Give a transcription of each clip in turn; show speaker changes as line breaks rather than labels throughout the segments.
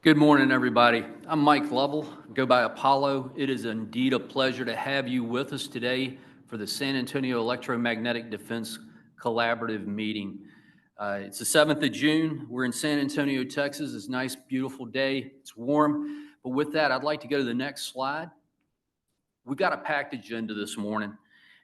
Good morning, everybody. I'm Mike Lovell, go by Apollo. It is indeed a pleasure to have you with us today for the San Antonio Electromagnetic Defense Collaborative meeting. It's the 7th of June. We're in San Antonio, Texas. It's a nice, beautiful day. It's warm. But with that, I'd like to go to the next slide. We've got a packed agenda this morning,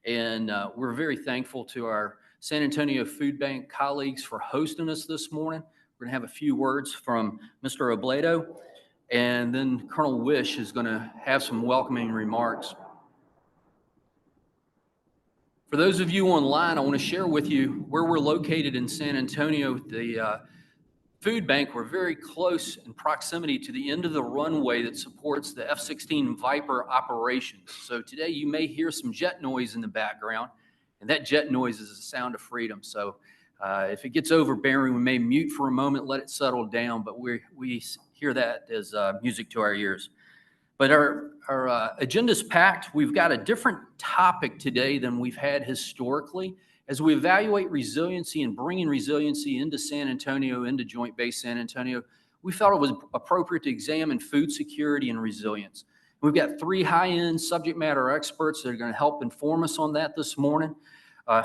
and we're very thankful to our San Antonio Food Bank colleagues for hosting us this morning. We're going to have a few words from Mr. Obledo, and then Colonel Wish is going to have some welcoming remarks. For those of you online, I want to share with you where we're located in San Antonio. The food bank, we're very close in proximity to the end of the runway that supports the F-16 Viper operations. So today you may hear some jet noise in the background, and that jet noise is the sound of freedom. So if it gets overbearing, we may mute for a moment, let it settle down, but we hear that as music to our ears. But our agenda's packed. We've got a different topic today than we've had historically. As we evaluate resiliency and bringing resiliency into San Antonio, into Joint Base San Antonio, we felt it was appropriate to examine food security and resilience. We've got 3 high-end subject matter experts that are going to help inform us on that this morning.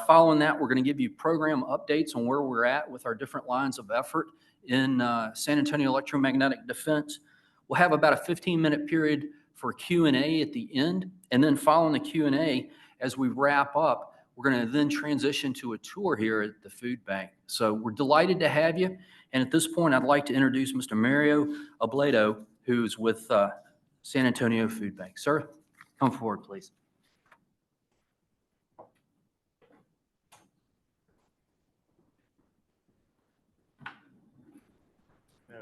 Following that, we're going to give you program updates on where we're at with our different lines of effort in San Antonio Electromagnetic Defense. We'll have about a 15-minute period for Q&A at the end, and then following the Q&A, as we wrap up, we're going to then transition to a tour here at the food bank. So we're delighted to have you, and at this point, I'd like to introduce Mr. Mario Obledo, who's with San Antonio Food Bank. Sir, come forward, please.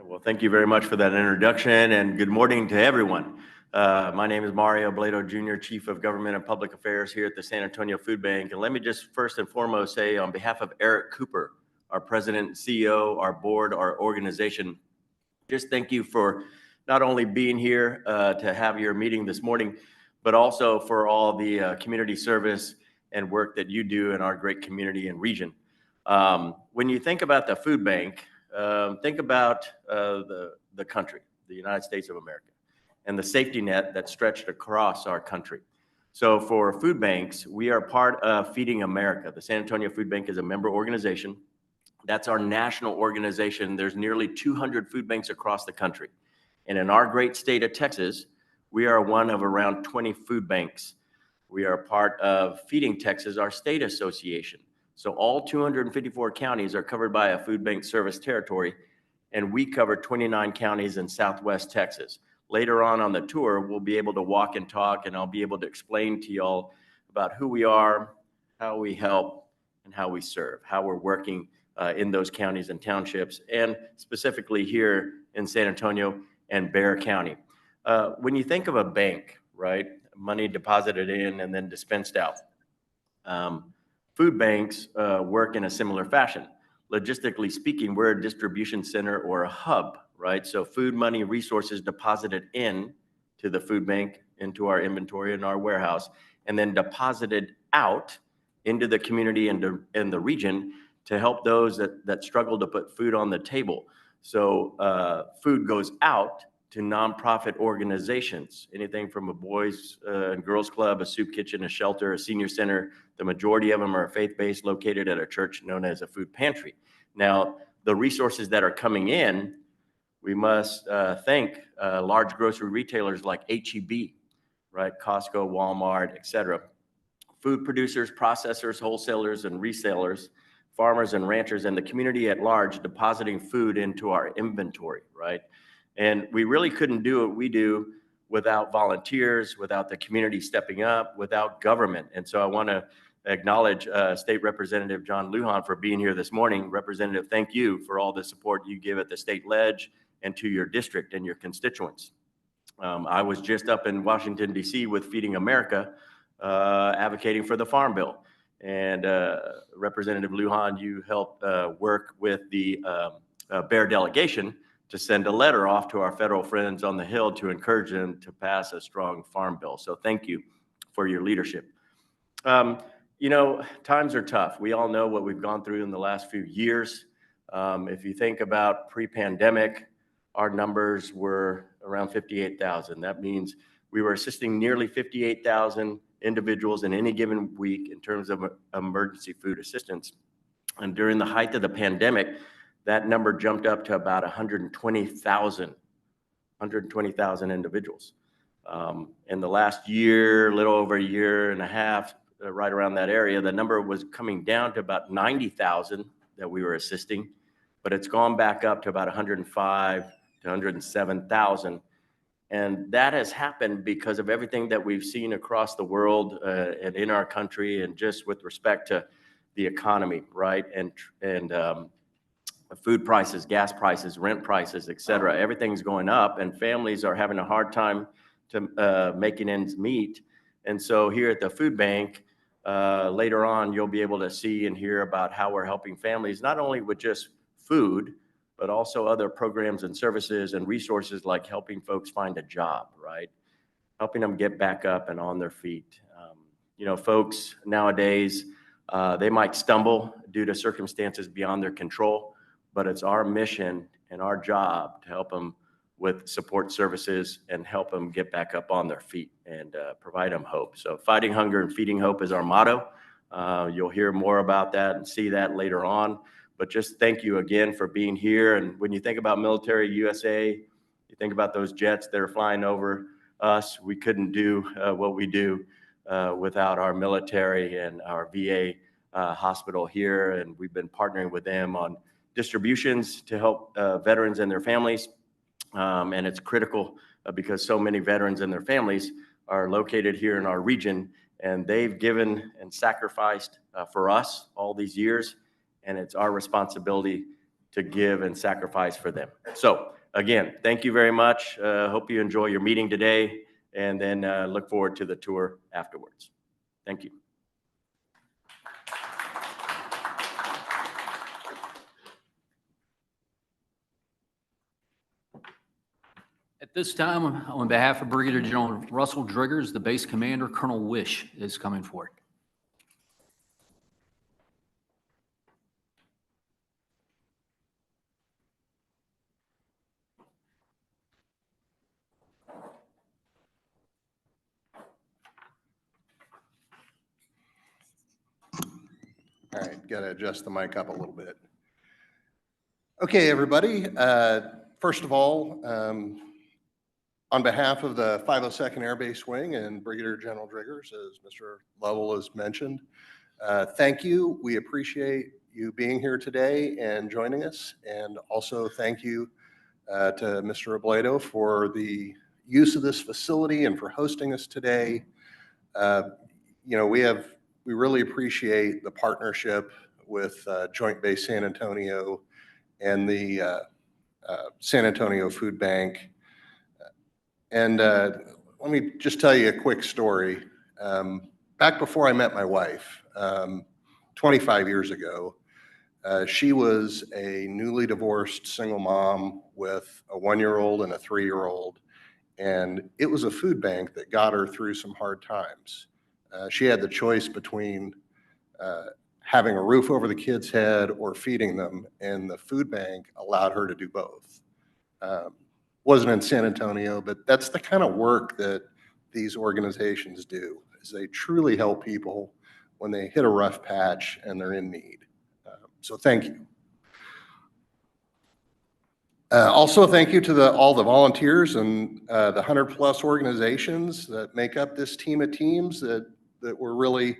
Well, thank you very much for that introduction, and good morning to everyone. My name is Mario Obledo, Jr., Chief of Government and Public Affairs here at the San Antonio Food Bank. And let me just first and foremost say, on behalf of Eric Cooper, our President and CEO, our board, our organization, just thank you for not only being here to have your meeting this morning, but also for all the community service and work that you do in our great community and region. When you think about the food bank, think about the country, the United States of America, and the safety net that's stretched across our country. So for food banks, we are part of Feeding America. The San Antonio Food Bank is a member organization. That's our national organization. There's nearly 200 food banks across the country. And in our great state of Texas, we are one of around 20 food banks. We are part of Feeding Texas, our state association. So all 254 counties are covered by a food bank service territory, and we cover 29 counties in Southwest Texas. Later on the tour, we'll be able to walk and talk, and I'll be able to explain to y'all about who we are, how we help, and how we serve, how we're working in those counties and townships, and specifically here in San Antonio and Bexar County. When you think of a bank, right, money deposited in and then dispensed out, food banks work in a similar fashion. Logistically speaking, we're a distribution center or a hub, right? So food, money, resources deposited in to the food bank, into our inventory and our warehouse, and then deposited out into the community and the region to help those that struggle to put food on the table. So food goes out to nonprofit organizations, anything from a boys and girls club, a soup kitchen, a shelter, a senior center. The majority of them are faith-based, located at a church known as a food pantry. Now, the resources that are coming in, we must thank large grocery retailers like H-E-B, right? Costco, Walmart, et cetera. Food producers, processors, wholesalers, and resellers, farmers and ranchers, and the community at large depositing food into our inventory, right? And we really couldn't do what we do without volunteers, without the community stepping up, without government. And so I want to acknowledge State Representative John Lujan for being here this morning. Representative, thank you for all the support you give at the state ledge and to your district and your constituents. I was just up in Washington, D.C. with Feeding America, advocating for the Farm Bill. And Representative Lujan, you helped work with the Bexar delegation to send a letter off to our federal friends on the Hill to encourage them to pass a strong farm bill. So thank you for your leadership. You know, times are tough. We all know what we've gone through in the last few years. If you think about pre-pandemic, our numbers were around 58,000. That means we were assisting nearly 58,000 individuals in any given week in terms of emergency food assistance. And during the height of the pandemic, that number jumped up to about 120,000 individuals. In the last year, a little over a year and a half, right around that area, the number was coming down to about 90,000 that we were assisting, but it's gone back up to about 105 to 107,000. And that has happened because of everything that we've seen across the world and in our country, and just with respect to the economy, right? And food prices, gas prices, rent prices, et cetera. Everything's going up, and families are having a hard time to making ends meet. And so here at the food bank, later on, you'll be able to see and hear about how we're helping families, not only with just food, but also other programs and services and resources like helping folks find a job, right? Helping them get back up and on their feet. You know, folks nowadays, they might stumble due to circumstances beyond their control, but it's our mission and our job to help them with support services and help them get back up on their feet and provide them hope. So fighting hunger and feeding hope is our motto. You'll hear more about that and see that later on. But just thank you again for being here. And when you think about Military USA, you think about those jets that are flying over us. We couldn't do what we do without our military and our VA hospital here. And we've been partnering with them on distributions to help veterans and their families. And it's critical because so many veterans and their families are located here in our region, and they've given and sacrificed for us all these years. And it's our responsibility to give and sacrifice for them. So again, thank you very much. Hope you enjoy your meeting today, and then look forward to the tour afterwards. Thank you.
At this time, on behalf of Brigadier General Russell Driggers, the base commander, Colonel Wish, is coming forward.
All right, got to adjust the mic up a little bit. Okay, everybody. First of all, on behalf of the 502nd Air Base Wing and Brigadier General Driggers, as Mr. Lovell has mentioned, thank you. We appreciate you being here today and joining us. And also thank you to Mr. Robledo for the use of this facility and for hosting us today. You know, we really appreciate the partnership with Joint Base San Antonio and the San Antonio Food Bank. And let me just tell you a quick story. Back before I met my wife, 25 years ago, she was a newly divorced single mom with a 1-year-old and a 3-year-old. And it was a food bank that got her through some hard times. She had the choice between having a roof over the kids' head or feeding them, and the food bank allowed her to do both. Wasn't in San Antonio, but that's the kind of work that these organizations do, is they truly help people when they hit a rough patch and they're in need. So thank you. Also, thank you to all the volunteers and the 100+ organizations that make up this team of teams that we're really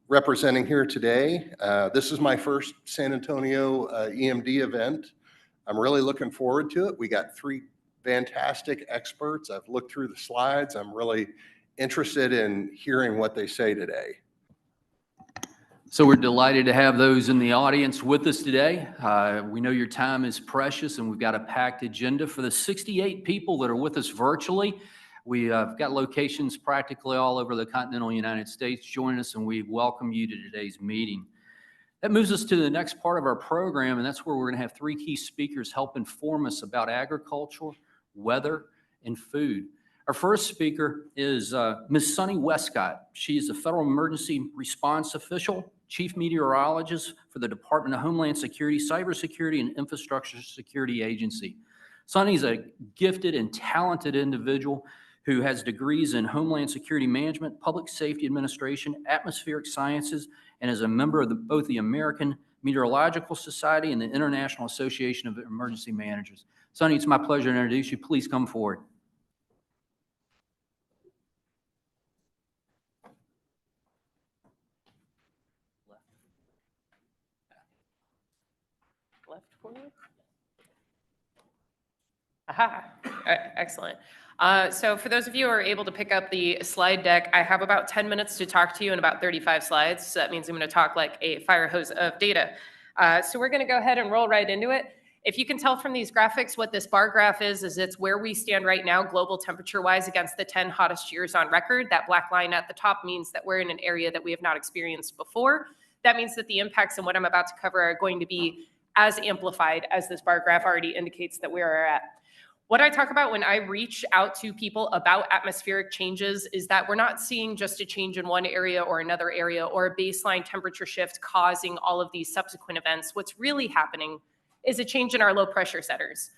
representing here today. This is my first San Antonio EMD event. I'm really looking forward to it. We got 3 fantastic experts. I've looked through the slides. I'm really interested in hearing what they say today.
So we're delighted to have those in the audience with us today. We know your time is precious, and we've got a packed agenda. For the 68 people that are with us virtually, we've got locations practically all over the continental United States joining us, and we welcome you to today's meeting. That moves us to the next part of our program, and that's where we're going to have 3 key speakers help inform us about agriculture, weather, and food. Our first speaker is Ms. Sunny Wescott. She is a Federal Emergency Response Official, Chief Meteorologist for the Department of Homeland Security, Cybersecurity, and Infrastructure Security Agency. Sonny's a gifted and talented individual who has degrees in Homeland Security Management, Public Safety Administration, Atmospheric Sciences, and is a member of both the American Meteorological Society and the International Association of Emergency Managers. Sonny, it's my pleasure to introduce you. Please come forward.
Left for you. Aha, excellent. So for those of you who are able to pick up the slide deck, I have about 10 minutes to talk to you and about 35 slides. So that means I'm going to talk like a fire hose of data. So we're going to go ahead and roll right into it. If you can tell from these graphics, what this bar graph is it's where we stand right now, global temperature-wise, against the 10 hottest years on record. That black line at the top means that we're in an area that we have not experienced before. That means that the impacts and what I'm about to cover are going to be as amplified as this bar graph already indicates that we are at. What I talk about when I reach out to people about atmospheric changes is that we're not seeing just a change in one area or another area or a baseline temperature shift causing all of these subsequent events. What's really happening is a change in our low pressure centers.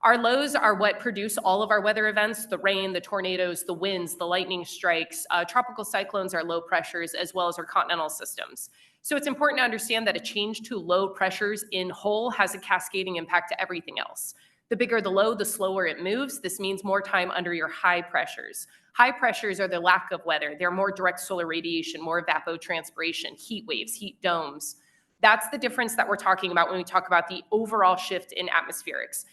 Our lows are what produce all of our weather events, the rain, the tornadoes, the winds, the lightning strikes. Tropical cyclones are low pressures, as well as our continental systems. So it's important to understand that a change to low pressures in whole has a cascading impact to everything else. The bigger the low, the slower it moves. This means more time under your high pressures. High pressures are the lack of weather. They're more direct solar radiation, more evapotranspiration, heat waves, heat domes. That's the difference that we're talking about when we talk about the overall shift in atmospherics.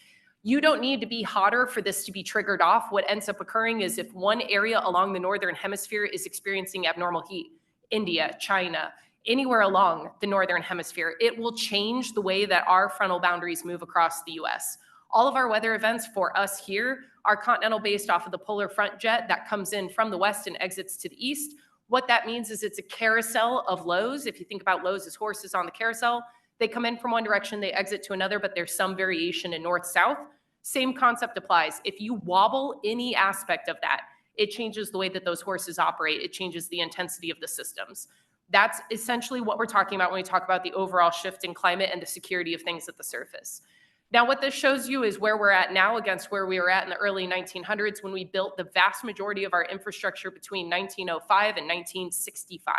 You don't need to be hotter for this to be triggered off. What ends up occurring is if one area along the northern hemisphere is experiencing abnormal heat, India, China, anywhere along the northern hemisphere, it will change the way that our frontal boundaries move across the US. All of our weather events for us here are continental based off of the polar front jet that comes in from the west and exits to the east. What that means is it's a carousel of lows. If you think about lows as horses on the carousel, they come in from one direction, they exit to another, but there's some variation in north-south. Same concept applies. If you wobble any aspect of that, it changes the way that those horses operate. It changes the intensity of the systems. That's essentially what we're talking about when we talk about the overall shift in climate and the security of things at the surface. Now, what this shows you is where we're at now against where we were at in the early 1900s when we built the vast majority of our infrastructure between 1905 and 1965.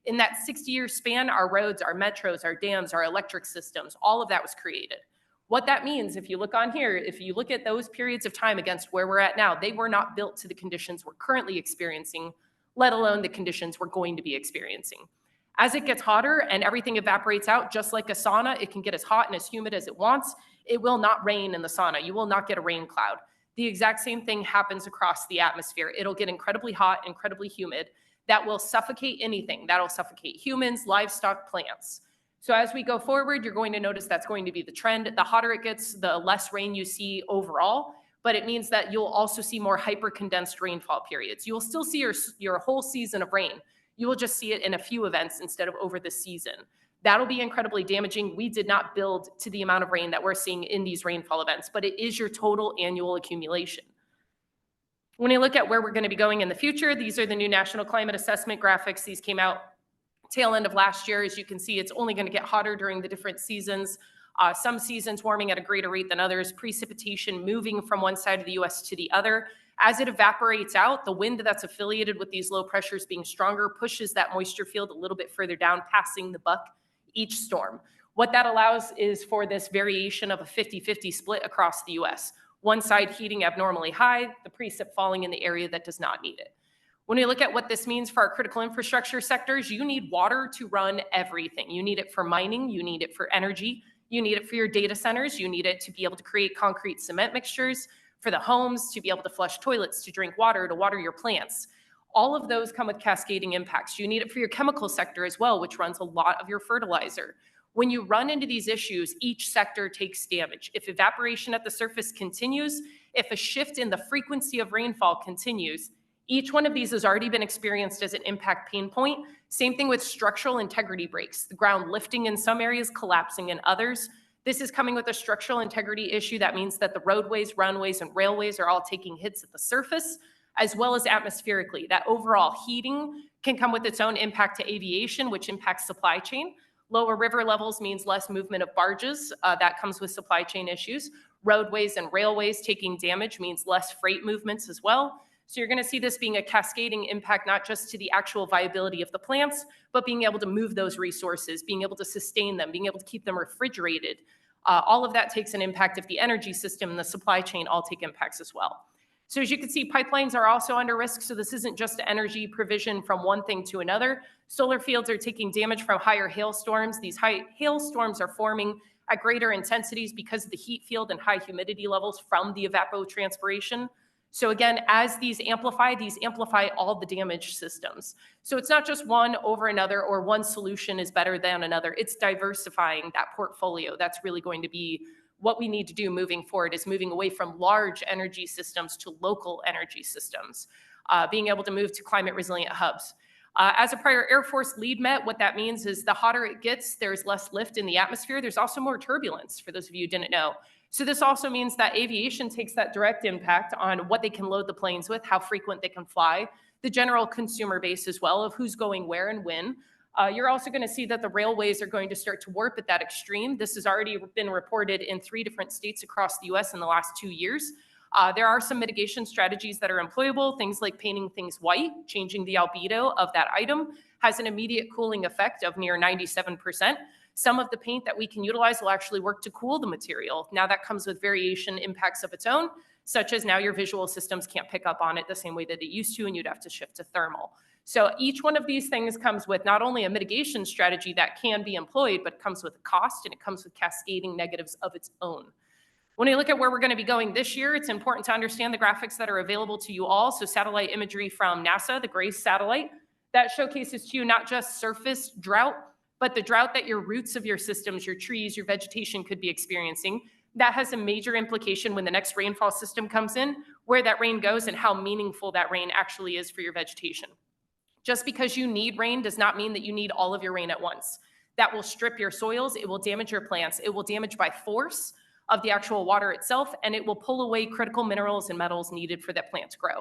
In that 60-year span, our roads, our metros, our dams, our electric systems, all of that was created. What that means, if you look on here, if you look at those periods of time against where we're at now, they were not built to the conditions we're currently experiencing, let alone the conditions we're going to be experiencing. As it gets hotter and everything evaporates out, just like a sauna, it can get as hot and as humid as it wants. It will not rain in the sauna. You will not get a rain cloud. The exact same thing happens across the atmosphere. It'll get incredibly hot, incredibly humid. That will suffocate anything. That'll suffocate humans, livestock, plants. So as we go forward, you're going to notice that's going to be the trend. The hotter it gets, the less rain you see overall, but it means that you'll also see more hyper-condensed rainfall periods. You will still see your whole season of rain. You will just see it in a few events instead of over the season. That'll be incredibly damaging. We did not build to the amount of rain that we're seeing in these rainfall events, but it is your total annual accumulation. When you look at where we're going to be going in the future, these are the new National Climate Assessment graphics. These came out tail end of last year. As you can see, it's only going to get hotter during the different seasons. Some seasons warming at a greater rate than others, precipitation moving from one side of the US to the other. As it evaporates out, the wind that's affiliated with these low pressures being stronger pushes that moisture field a little bit further down, passing the buck each storm. What that allows is for this variation of a 50-50 split across the US. One side heating abnormally high, the precip falling in the area that does not need it. When we look at what this means for our critical infrastructure sectors, you need water to run everything. You need it for mining, you need it for energy, you need it for your data centers, you need it to be able to create concrete cement mixtures, for the homes, to be able to flush toilets, to drink water, to water your plants. All of those come with cascading impacts. You need it for your chemical sector as well, which runs a lot of your fertilizer. When you run into these issues, each sector takes damage. If evaporation at the surface continues, if a shift in the frequency of rainfall continues, each one of these has already been experienced as an impact pain point. Same thing with structural integrity breaks. The ground lifting in some areas, collapsing in others. This is coming with a structural integrity issue. That means that the roadways, runways, and railways are all taking hits at the surface, as well as atmospherically. That overall heating can come with its own impact to aviation, which impacts supply chain. Lower river levels means less movement of barges. That comes with supply chain issues. Roadways and railways taking damage means less freight movements as well. So you're going to see this being a cascading impact, not just to the actual viability of the plants, but being able to move those resources, being able to sustain them, being able to keep them refrigerated. All of that takes an impact if the energy system and the supply chain all take impacts as well. So as you can see, pipelines are also under risk. So this isn't just energy provision from one thing to another. Solar fields are taking damage from higher hailstorms. These high hailstorms are forming at greater intensities because of the heat field and high humidity levels from the evapotranspiration. So again, as these amplify all the damaged systems. So it's not just one over another or one solution is better than another. It's diversifying that portfolio. That's really going to be what we need to do moving forward, is moving away from large energy systems to local energy systems, being able to move to climate resilient hubs. As a prior Air Force lead met, what that means is the hotter it gets, there's less lift in the atmosphere. There's also more turbulence, for those of you who didn't know. So this also means that aviation takes that direct impact on what they can load the planes with, how frequent they can fly, the general consumer base as well of who's going where and when. You're also going to see that the railways are going to start to warp at that extreme. This has already been reported in 3 different states across the US in the last 2 years. There are some mitigation strategies that are employable, things like painting things white, changing the albedo of that item, has an immediate cooling effect of near 97%. Some of the paint that we can utilize will actually work to cool the material. Now that comes with variation impacts of its own, such as now your visual systems can't pick up on it the same way that it used to, and you'd have to shift to thermal. So each one of these things comes with not only a mitigation strategy that can be employed, but comes with a cost, and it comes with cascading negatives of its own. When you look at where we're going to be going this year, it's important to understand the graphics that are available to you all. So satellite imagery from NASA, the GRACE satellite, that showcases to you not just surface drought, but the drought that your roots of your systems, your trees, your vegetation could be experiencing. That has a major implication when the next rainfall system comes in, where that rain goes and how meaningful that rain actually is for your vegetation. Just because you need rain does not mean that you need all of your rain at once. That will strip your soils, it will damage your plants, it will damage by force of the actual water itself, and it will pull away critical minerals and metals needed for that plant to grow.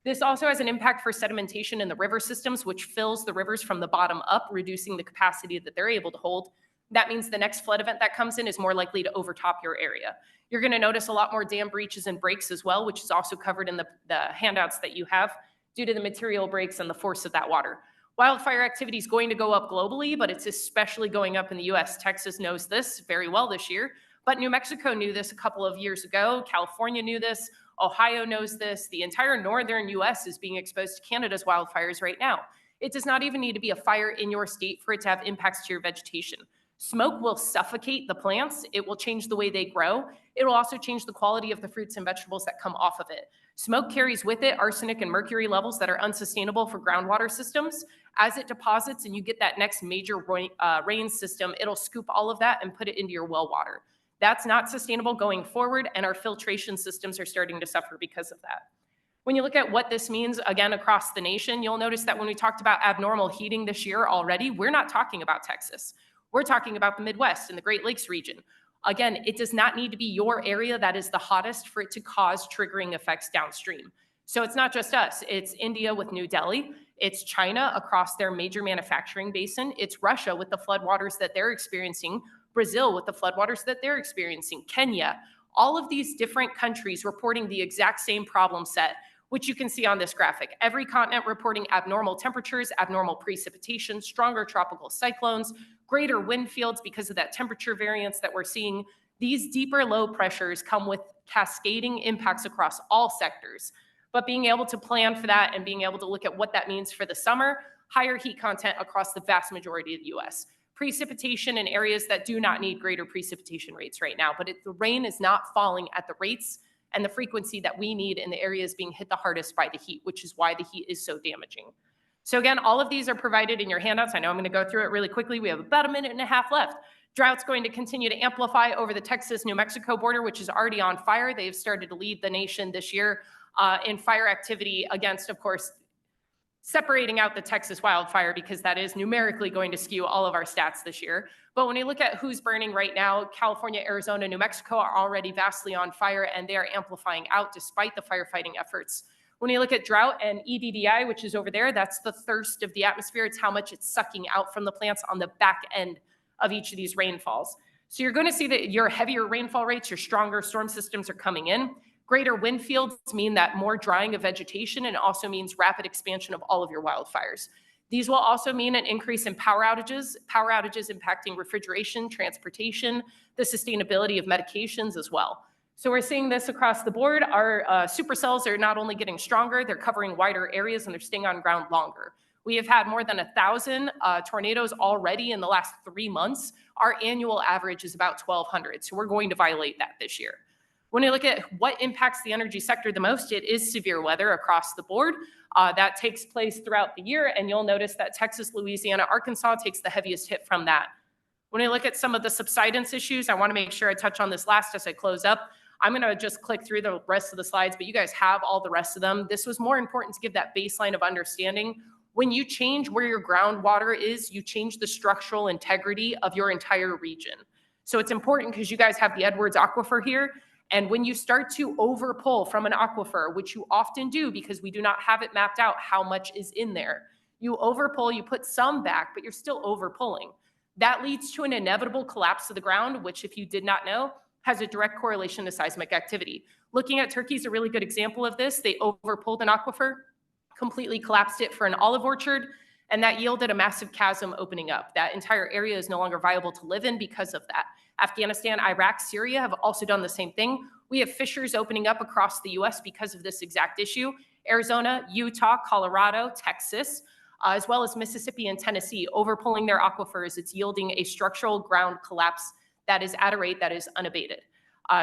This also has an impact for sedimentation in the river systems, which fills the rivers from the bottom up, reducing the capacity that they're able to hold. That means the next flood event that comes in is more likely to overtop your area. You're going to notice a lot more dam breaches and breaks as well, which is also covered in the handouts that you have due to the material breaks and the force of that water. Wildfire activity is going to go up globally, but it's especially going up in the US. Texas knows this very well this year, but New Mexico knew this a couple of years ago. California knew this. Ohio knows this. The entire northern US is being exposed to Canada's wildfires right now. It does not even need to be a fire in your state for it to have impacts to your vegetation. Smoke will suffocate the plants. It will change the way they grow. It will also change the quality of the fruits and vegetables that come off of it. Smoke carries with it arsenic and mercury levels that are unsustainable for groundwater systems. As it deposits and you get that next major rain system, it'll scoop all of that and put it into your well water. That's not sustainable going forward, and our filtration systems are starting to suffer because of that. When you look at what this means, again, across the nation, you'll notice that when we talked about abnormal heating this year already, we're not talking about Texas. We're talking about the Midwest and the Great Lakes region. Again, it does not need to be your area that is the hottest for it to cause triggering effects downstream. So it's not just us. It's India with New Delhi. It's China across their major manufacturing basin. It's Russia with the floodwaters that they're experiencing. Brazil with the floodwaters that they're experiencing. Kenya. All of these different countries reporting the exact same problem set, which you can see on this graphic. Every continent reporting abnormal temperatures, abnormal precipitation, stronger tropical cyclones, greater wind fields because of that temperature variance that we're seeing. These deeper low pressures come with cascading impacts across all sectors. But being able to plan for that and being able to look at what that means for the summer, higher heat content across the vast majority of the US. Precipitation in areas that do not need greater precipitation rates right now, but the rain is not falling at the rates and the frequency that we need in the areas being hit the hardest by the heat, which is why the heat is so damaging. So again, all of these are provided in your handouts. I know I'm going to go through it really quickly. We have about a minute and a half left. Drought's going to continue to amplify over the Texas-New Mexico border, which is already on fire. They've started to lead the nation this year in fire activity against, of course, separating out the Texas wildfire because that is numerically going to skew all of our stats this year. But when you look at who's burning right now, California, Arizona, New Mexico are already vastly on fire, and they are amplifying out despite the firefighting efforts. When you look at drought and EDDI, which is over there, that's the thirst of the atmosphere. It's how much it's sucking out from the plants on the back end of each of these rainfalls. So you're going to see that your heavier rainfall rates, your stronger storm systems are coming in. Greater wind fields mean that more drying of vegetation, and also means rapid expansion of all of your wildfires. These will also mean an increase in power outages impacting refrigeration, transportation, the sustainability of medications as well. So we're seeing this across the board. Our supercells are not only getting stronger, they're covering wider areas and they're staying on ground longer. We have had more than 1,000 tornadoes already in the last 3 months. Our annual average is about 1,200, so we're going to violate that this year. When you look at what impacts the energy sector the most, it is severe weather across the board. That takes place throughout the year, and you'll notice that Texas, Louisiana, Arkansas takes the heaviest hit from that. When I look at some of the subsidence issues, I want to make sure I touch on this last as I close up. I'm going to just click through the rest of the slides, but you guys have all the rest of them. This was more important to give that baseline of understanding. When you change where your groundwater is, you change the structural integrity of your entire region. So it's important because you guys have the Edwards Aquifer here. And when you start to overpull from an aquifer, which you often do because we do not have it mapped out how much is in there, you overpull, you put some back, but you're still overpulling. That leads to an inevitable collapse of the ground, which, if you did not know, has a direct correlation to seismic activity. Looking at Turkey is a really good example of this. They overpulled an aquifer, completely collapsed it for an olive orchard, and that yielded a massive chasm opening up. That entire area is no longer viable to live in because of that. Afghanistan, Iraq, Syria have also done the same thing. We have fissures opening up across the US because of this exact issue. Arizona, Utah, Colorado, Texas, as well as Mississippi and Tennessee, overpulling their aquifers. It's yielding a structural ground collapse that is at a rate that is unabated.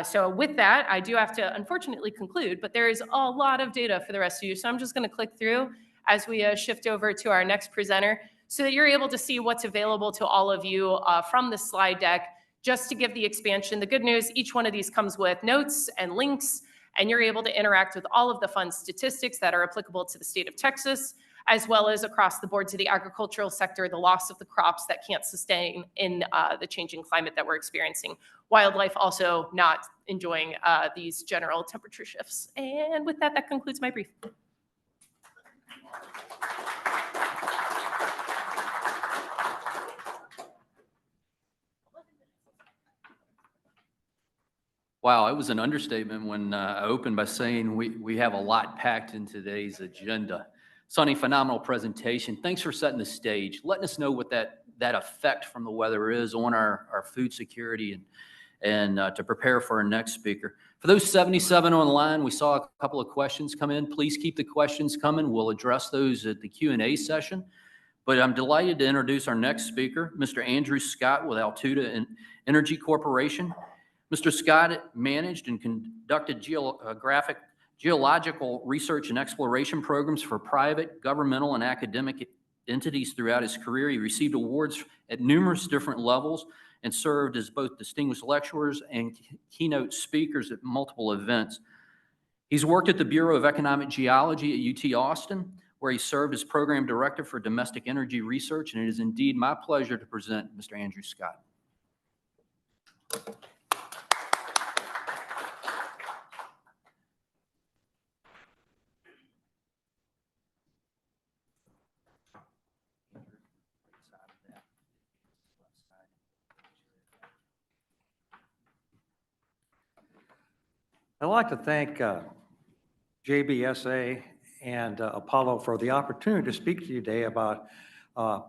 So with that, I do have to unfortunately conclude, but there is a lot of data for the rest of you. So I'm just going to click through as we shift over to our next presenter so that you're able to see what's available to all of you from the slide deck. Just to give the expansion, the good news, each one of these comes with notes and links, and you're able to interact with all of the fun statistics that are applicable to the state of Texas, as well as across the board to the agricultural sector, the loss of the crops that can't sustain in the changing climate that we're experiencing. Wildlife also not enjoying these general temperature shifts. And with that, that concludes my brief.
Wow, it was an understatement when I opened by saying we have a lot packed in today's agenda. Sonny, phenomenal presentation. Thanks for setting the stage, letting us know what that effect from the weather is on our food security and to prepare for our next speaker. For those 77 online, we saw a couple of questions come in. Please keep the questions coming. We'll address those at the Q&A session. But I'm delighted to introduce our next speaker, Mr. Andrew Scott with Altuda Energy Corporation. Mr. Scott managed and conducted geological research and exploration programs for private, governmental, and academic entities throughout his career. He received awards at numerous different levels and served as both distinguished lecturers and keynote speakers at multiple events. He's worked at the Bureau of Economic Geology at UT Austin, where he served as program director for domestic energy research, and it is indeed my pleasure to present Mr. Andrew Scott.
I'd like to thank JBSA and Apollo for the opportunity to speak to you today about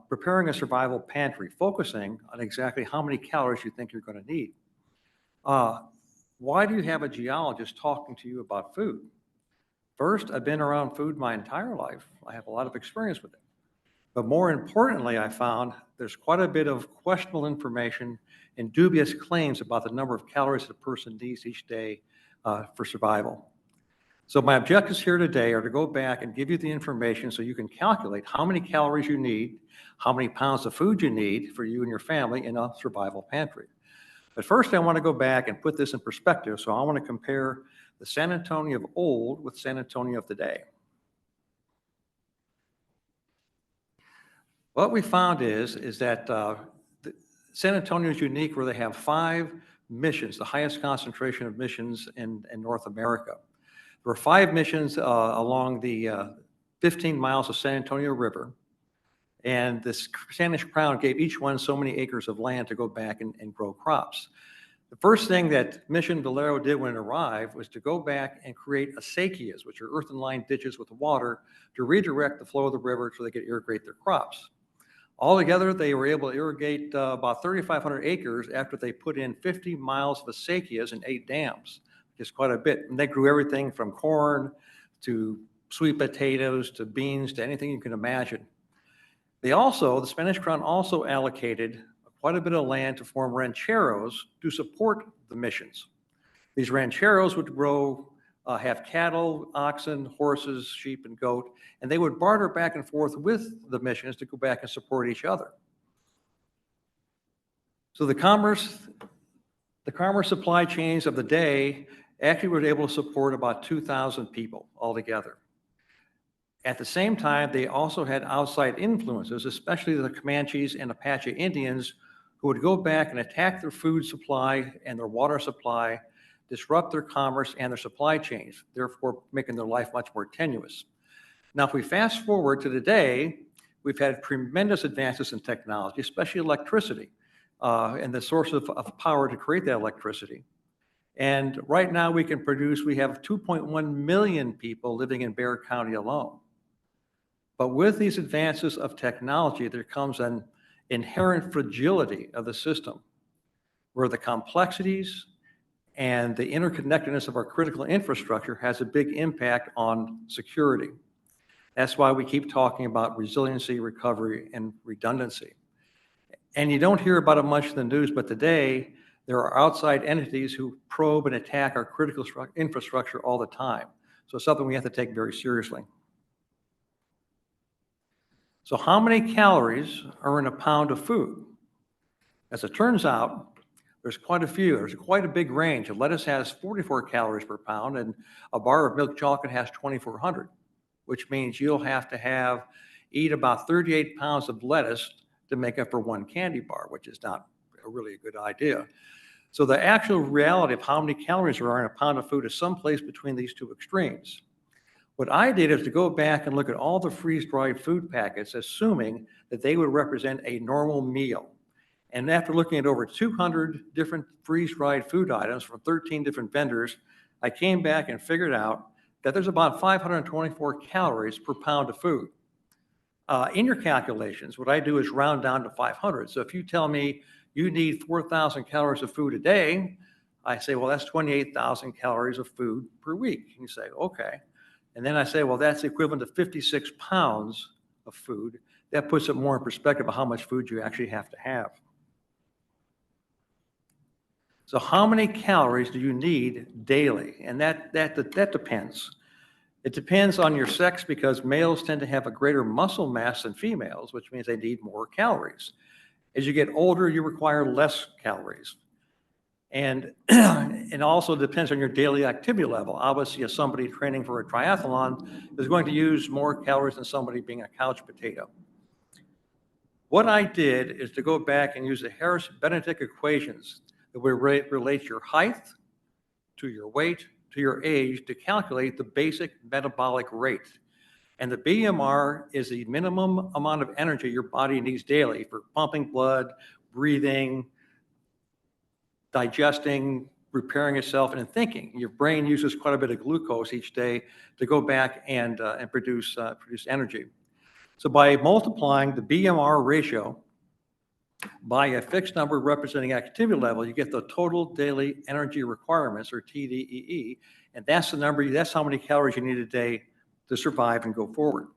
preparing a survival pantry, focusing on exactly how many calories you think you're going to need. Why do you have a geologist talking to you about food? First, I've been around food my entire life. I have a lot of experience with it. But more importantly, I found there's quite a bit of questionable information and dubious claims about the number of calories that a person needs each day for survival. So my objectives here today are to go back and give you the information so you can calculate how many calories you need, how many pounds of food you need for you and your family in a survival pantry. But first, I want to go back and put this in perspective. So I want to compare the San Antonio of old with San Antonio of today. What we found is that San Antonio is unique where they have 5 missions, the highest concentration of missions in North America. There were 5 missions along the 15 miles of San Antonio River. And this Spanish crown gave each one so many acres of land to go back and grow crops. The first thing that Mission Valero did when it arrived was to go back and create acequias, which are earthen-lined ditches with water, to redirect the flow of the river so they could irrigate their crops. Altogether, they were able to irrigate about 3,500 acres after they put in 50 miles of acequias and 8 dams, which is quite a bit. And they grew everything from corn to sweet potatoes to beans to anything you can imagine. The Spanish Crown also allocated quite a bit of land to form rancheros to support the missions. These rancheros would have cattle, oxen, horses, sheep, and goat, and they would barter back and forth with the missions to go back and support each other. So the commerce supply chains of the day actually were able to support about 2,000 people altogether. At the same time, they also had outside influences, especially the Comanches and Apache Indians, who would go back and attack their food supply and their water supply, disrupt their commerce and their supply chains, therefore making their life much more tenuous. Now, if we fast forward to today, we've had tremendous advances in technology, especially electricity, and the source of power to create that electricity. And right now we have 2.1 million people living in Bexar County alone. But with these advances of technology, there comes an inherent fragility of the system, where the complexities and the interconnectedness of our critical infrastructure has a big impact on security. That's why we keep talking about resiliency, recovery, and redundancy. And you don't hear about it much in the news, but today there are outside entities who probe and attack our critical infrastructure all the time. So it's something we have to take very seriously. So how many calories are in a pound of food? As it turns out, there's quite a few. There's quite a big range. Lettuce has 44 calories per pound, and a bar of milk chocolate has 2,400, which means you'll have to eat about 38 pounds of lettuce to make up for one candy bar, which is not really a good idea. So the actual reality of how many calories there are in a pound of food is someplace between these two extremes. What I did is to go back and look at all the freeze-dried food packets, assuming that they would represent a normal meal. And after looking at over 200 different freeze-dried food items from 13 different vendors, I came back and figured out that there's about 524 calories per pound of food. In your calculations, what I do is round down to 500. So if you tell me you need 4,000 calories of food a day, I say, well, that's 28,000 calories of food per week. And you say, okay. And then I say, well, that's equivalent to 56 pounds of food. That puts it more in perspective of how much food you actually have to have. So how many calories do you need daily? And that depends. It depends on your sex, because males tend to have a greater muscle mass than females, which means they need more calories. As you get older, you require less calories. And it also depends on your daily activity level. Obviously, as somebody training for a triathlon is going to use more calories than somebody being a couch potato. What I did is to go back and use the Harris-Benedict equations that would relate your height to your weight to your age to calculate the basic metabolic rate. And the BMR is the minimum amount of energy your body needs daily for pumping blood, breathing, digesting, repairing itself, and thinking. Your brain uses quite a bit of glucose each day to go back and produce energy. So by multiplying the BMR ratio by a fixed number representing activity level, you get the total daily energy requirements, or TDEE, and that's the number. That's how many calories you need a day to survive and go forward.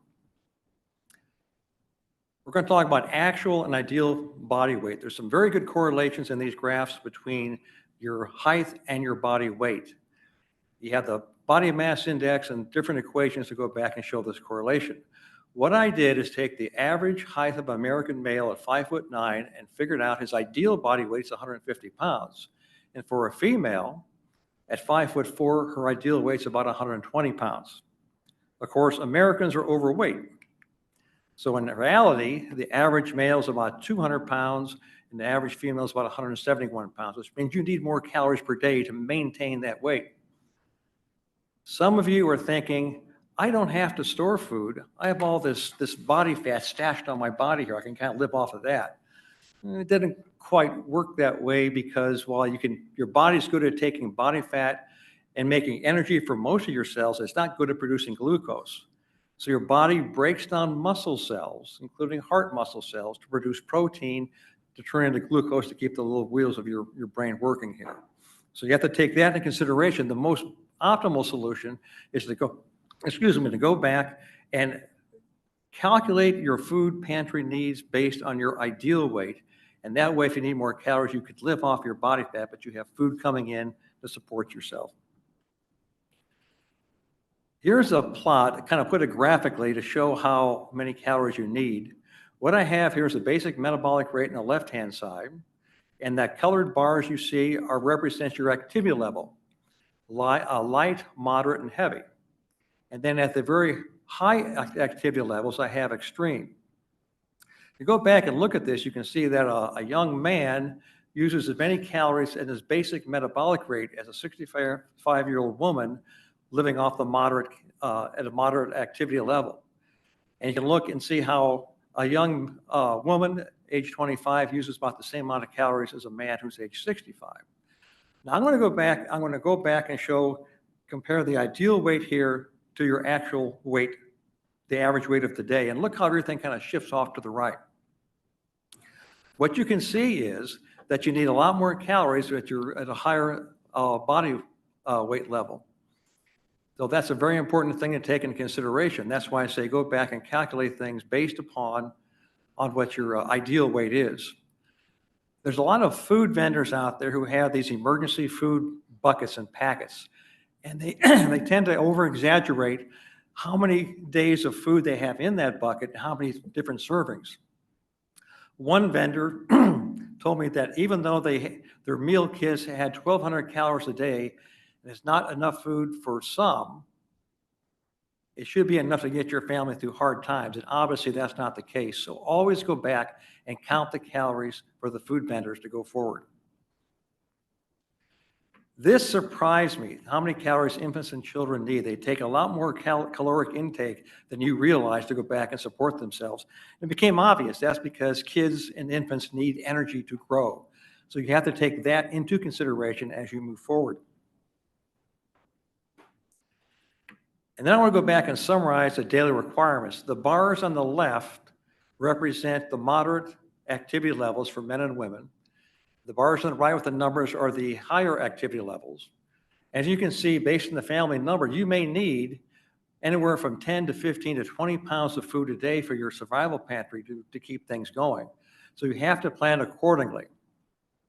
We're going to talk about actual and ideal body weight. There's some very good correlations in these graphs between your height and your body weight. You have the body mass index and different equations to go back and show this correlation. What I did is take the average height of an American male at 5'9" and figured out his ideal body weight is 150 pounds. And for a female at 5'4", her ideal weight's about 120 pounds. Of course, Americans are overweight. So in reality, the average male is about 200 pounds and the average female is about 171 pounds, which means you need more calories per day to maintain that weight. Some of you are thinking, I don't have to store food. I have all this body fat stashed on my body here. I can kind of live off of that. It didn't quite work that way because while your body's good at taking body fat and making energy for most of your cells, it's not good at producing glucose. So your body breaks down muscle cells, including heart muscle cells, to produce protein to turn into glucose to keep the little wheels of your brain working here. So you have to take that into consideration. The most optimal solution is to go back and calculate your food pantry needs based on your ideal weight. And that way, if you need more calories, you could live off your body fat, but you have food coming in to support yourself. Here's a plot, kind of put it graphically to show how many calories you need. What I have here is the basic metabolic rate on the left-hand side, and that colored bars you see represent your activity level, light, moderate, and heavy. And then at the very high activity levels, I have extreme. If you go back and look at this, you can see that a young man uses as many calories at his basic metabolic rate as a 65-year-old woman living off the at a moderate activity level. And you can look and see how a young woman, age 25, uses about the same amount of calories as a man who's age 65. Now I'm going to go back and compare the ideal weight here to your actual weight, the average weight of the day, and look how everything kind of shifts off to the right. What you can see is that you need a lot more calories at a higher body weight level. So that's a very important thing to take into consideration. That's why I say go back and calculate things based upon what your ideal weight is. There's a lot of food vendors out there who have these emergency food buckets and packets, and they tend to over-exaggerate how many days of food they have in that bucket and how many different servings. One vendor told me that even though their meal kits had 1,200 calories a day, and it's not enough food for some, it should be enough to get your family through hard times. And obviously that's not the case. So always go back and count the calories for the food vendors to go forward. This surprised me, how many calories infants and children need. They take a lot more caloric intake than you realize to go back and support themselves. It became obvious that's because kids and infants need energy to grow. So you have to take that into consideration as you move forward. And then I want to go back and summarize the daily requirements. The bars on the left represent the moderate activity levels for men and women. The bars on the right with the numbers are the higher activity levels. As you can see, based on the family number, you may need anywhere from 10 to 15 to 20 pounds of food a day for your survival pantry to keep things going. So you have to plan accordingly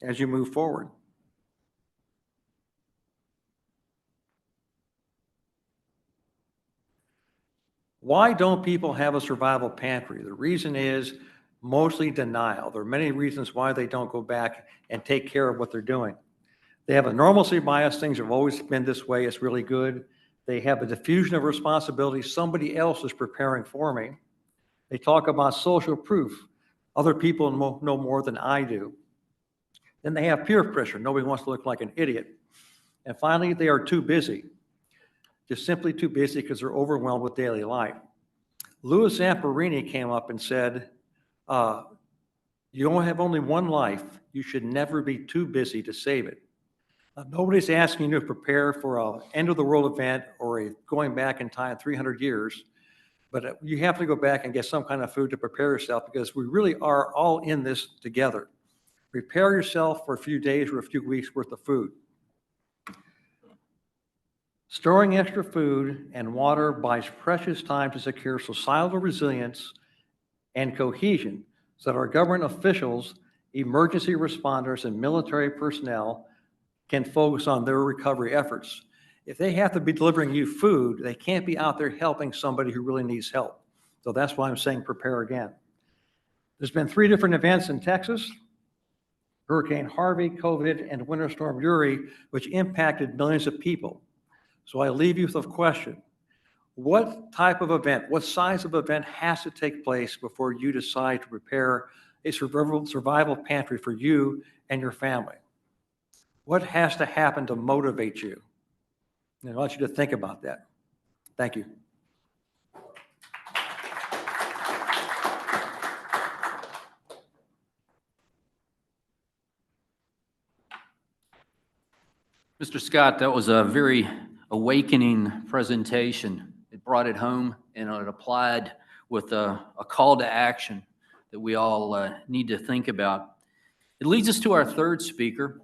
as you move forward. Why don't people have a survival pantry? The reason is mostly denial. There are many reasons why they don't go back and take care of what they're doing. They have a normalcy bias. Things have always been this way. It's really good. They have a diffusion of responsibility. Somebody else is preparing for me. They talk about social proof. Other people know more than I do. Then they have peer pressure. Nobody wants to look like an idiot. And finally, they are too busy. Just simply too busy because they're overwhelmed with daily life. Louis Zamperini came up and said, you only have one life. You should never be too busy to save it. Nobody's asking you to prepare for an end of the world event or going back in time 300 years, but you have to go back and get some kind of food to prepare yourself because we really are all in this together. Prepare yourself for a few days or a few weeks worth of food. Storing extra food and water buys precious time to secure societal resilience and cohesion so that our government officials, emergency responders, and military personnel can focus on their recovery efforts. If they have to be delivering you food, they can't be out there helping somebody who really needs help. So that's why I'm saying prepare again. There's been 3 different events in Texas: Hurricane Harvey, COVID, and Winter Storm Uri, which impacted millions of people. So I leave you with a question. What type of event, what size of event has to take place before you decide to prepare a survival pantry for you and your family? What has to happen to motivate you? And I want you to think about that. Thank you.
Mr. Scott, that was a very awakening presentation. It brought it home and it applied with a call to action that we all need to think about. It leads us to our third speaker.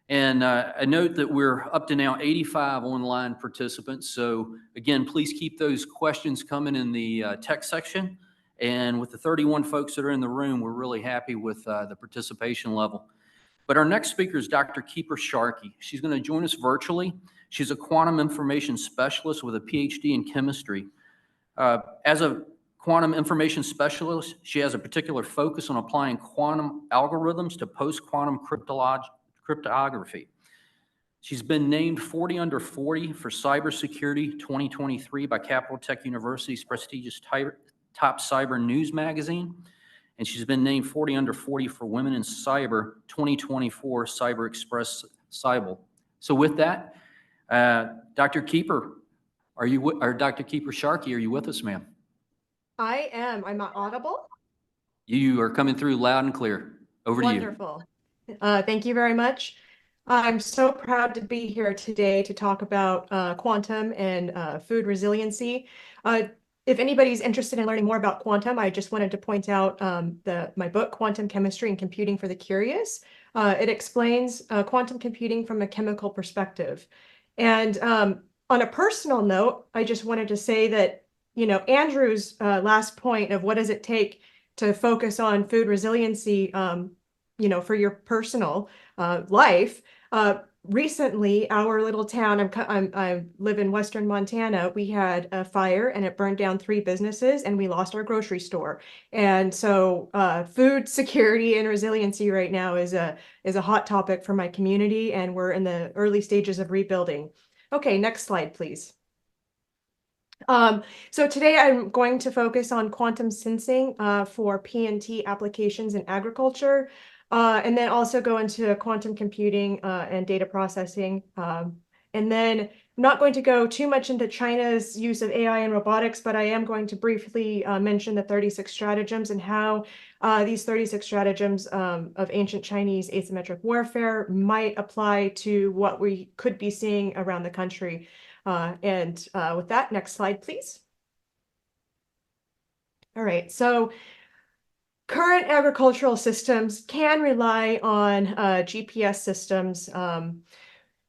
And I note that we're up to now 85 online participants. So again, please keep those questions coming in the text section. And with the 31 folks that are in the room, we're really happy with the participation level. But our next speaker is Dr. Keeper Sharkey. She's going to join us virtually. She's a quantum information specialist with a PhD in chemistry. As a quantum information specialist, she has a particular focus on applying quantum algorithms to post-quantum cryptography. She's been named 40 under 40 for Cybersecurity 2023 by Capital Tech University's prestigious Top Cyber News magazine. And she's been named 40 under 40 for Women in Cyber 2024 Cyber Express Cyber. So with that, Dr. Keeper, Dr. Keeper Sharkey, are you with us, ma'am?
I am. I'm not audible.
You are coming through loud and clear. Over to you.
Wonderful. Thank you very much. I'm so proud to be here today to talk about quantum and food resiliency. If anybody's interested in learning more about quantum, I just wanted to point out my book, Quantum Chemistry and Computing for the Curious. It explains quantum computing from a chemical perspective. And on a personal note, I just wanted to say that, you know, Andrew's last point of what does it take to focus on food resiliency, you know, for your personal life. Recently, our little town, I live in Western Montana, we had a fire and it burned down 3 businesses and we lost our grocery store. And so food security and resiliency right now is a hot topic for my community, and we're in the early stages of rebuilding. Okay, next slide, please. So today I'm going to focus on quantum sensing for P&T applications in agriculture. And then also go into quantum computing and data processing. And then I'm not going to go too much into China's use of AI and robotics, but I am going to briefly mention the 36 stratagems and how these 36 stratagems of ancient Chinese asymmetric warfare might apply to what we could be seeing around the country. And with that, next slide, please. All right, so current agricultural systems can rely on GPS systems,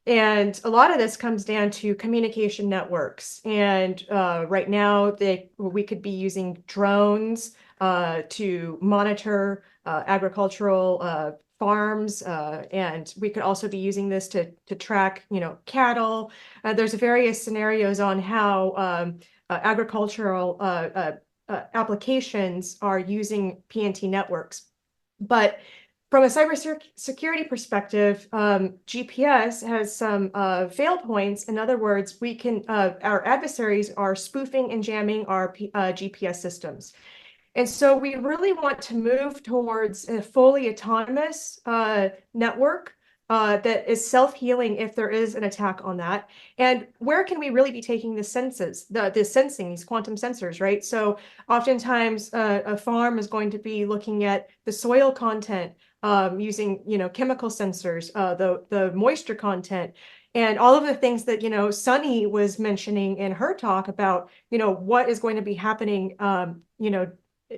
and a lot of this comes down to communication networks. And right now, we could be using drones to monitor agricultural farms, and we could also be using this to track, you know, cattle. There's various scenarios on how agricultural applications are using P&T networks. But from a cybersecurity perspective, GPS has some fail points. In other words, our adversaries are spoofing and jamming our GPS systems. And so we really want to move towards a fully autonomous network that is self-healing if there is an attack on that. And where can we really be taking the senses, the sensing, these quantum sensors, right? So oftentimes a farm is going to be looking at the soil content using, you know, chemical sensors, the moisture content, and all of the things that, you know, Sunny was mentioning in her talk about, you know, what is going to be happening, you know,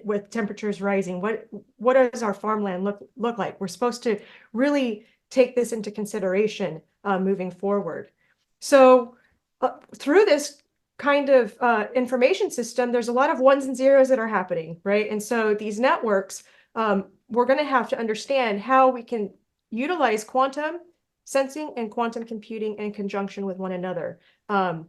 with temperatures rising. What does our farmland look like? We're supposed to really take this into consideration moving forward. So through this kind of information system, there's a lot of ones and zeros that are happening, right? And so these networks, we're going to have to understand how we can utilize quantum sensing and quantum computing in conjunction with one another. I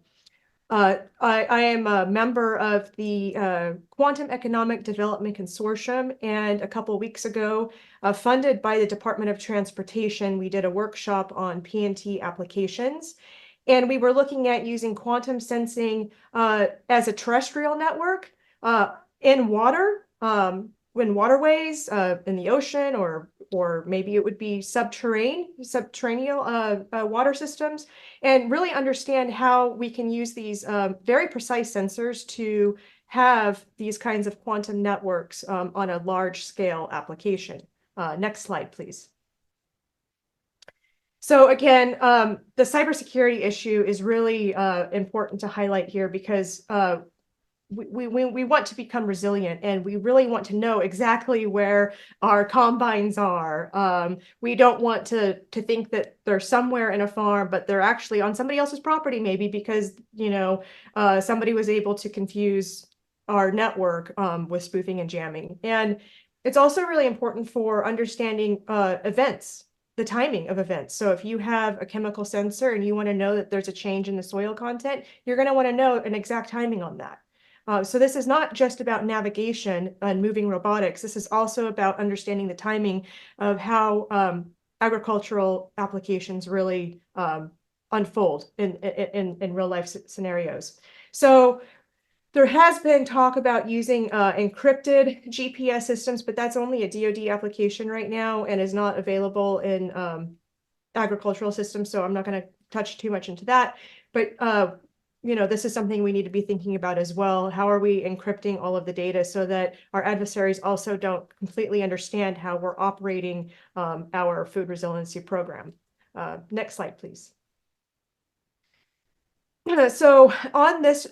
am a member of the Quantum Economic Development Consortium, and a couple of weeks ago, funded by the Department of Transportation, we did a workshop on P&T applications, and we were looking at using quantum sensing as a terrestrial network in water, in waterways, in the ocean, or maybe it would be subterranean water systems, and really understand how we can use these very precise sensors to have these kinds of quantum networks on a large scale application. Next slide, please. So again, the cybersecurity issue is really important to highlight here because we want to become resilient, and we really want to know exactly where our combines are. We don't want to think that they're somewhere in a farm, but they're actually on somebody else's property, maybe because, you know, somebody was able to confuse our network with spoofing and jamming. And it's also really important for understanding events, the timing of events. So if you have a chemical sensor and you want to know that there's a change in the soil content, you're going to want to know an exact timing on that. So this is not just about navigation and moving robotics. This is also about understanding the timing of how agricultural applications really unfold in real life scenarios. So there has been talk about using encrypted GPS systems, but that's only a DoD application right now and is not available in agricultural systems. So I'm not going to touch too much into that. But you know, this is something we need to be thinking about as well. How are we encrypting all of the data so that our adversaries also don't completely understand how we're operating our food resiliency program? Next slide, please. So on this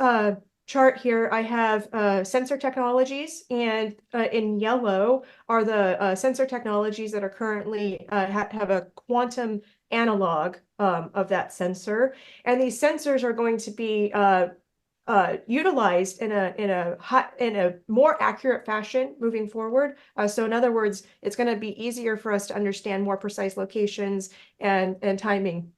chart here, I have sensor technologies, and in yellow are the sensor technologies that are currently have a quantum analog of that sensor. And these sensors are going to be utilized in a more accurate fashion moving forward. So in other words, it's going to be easier for us to understand more precise locations and timing.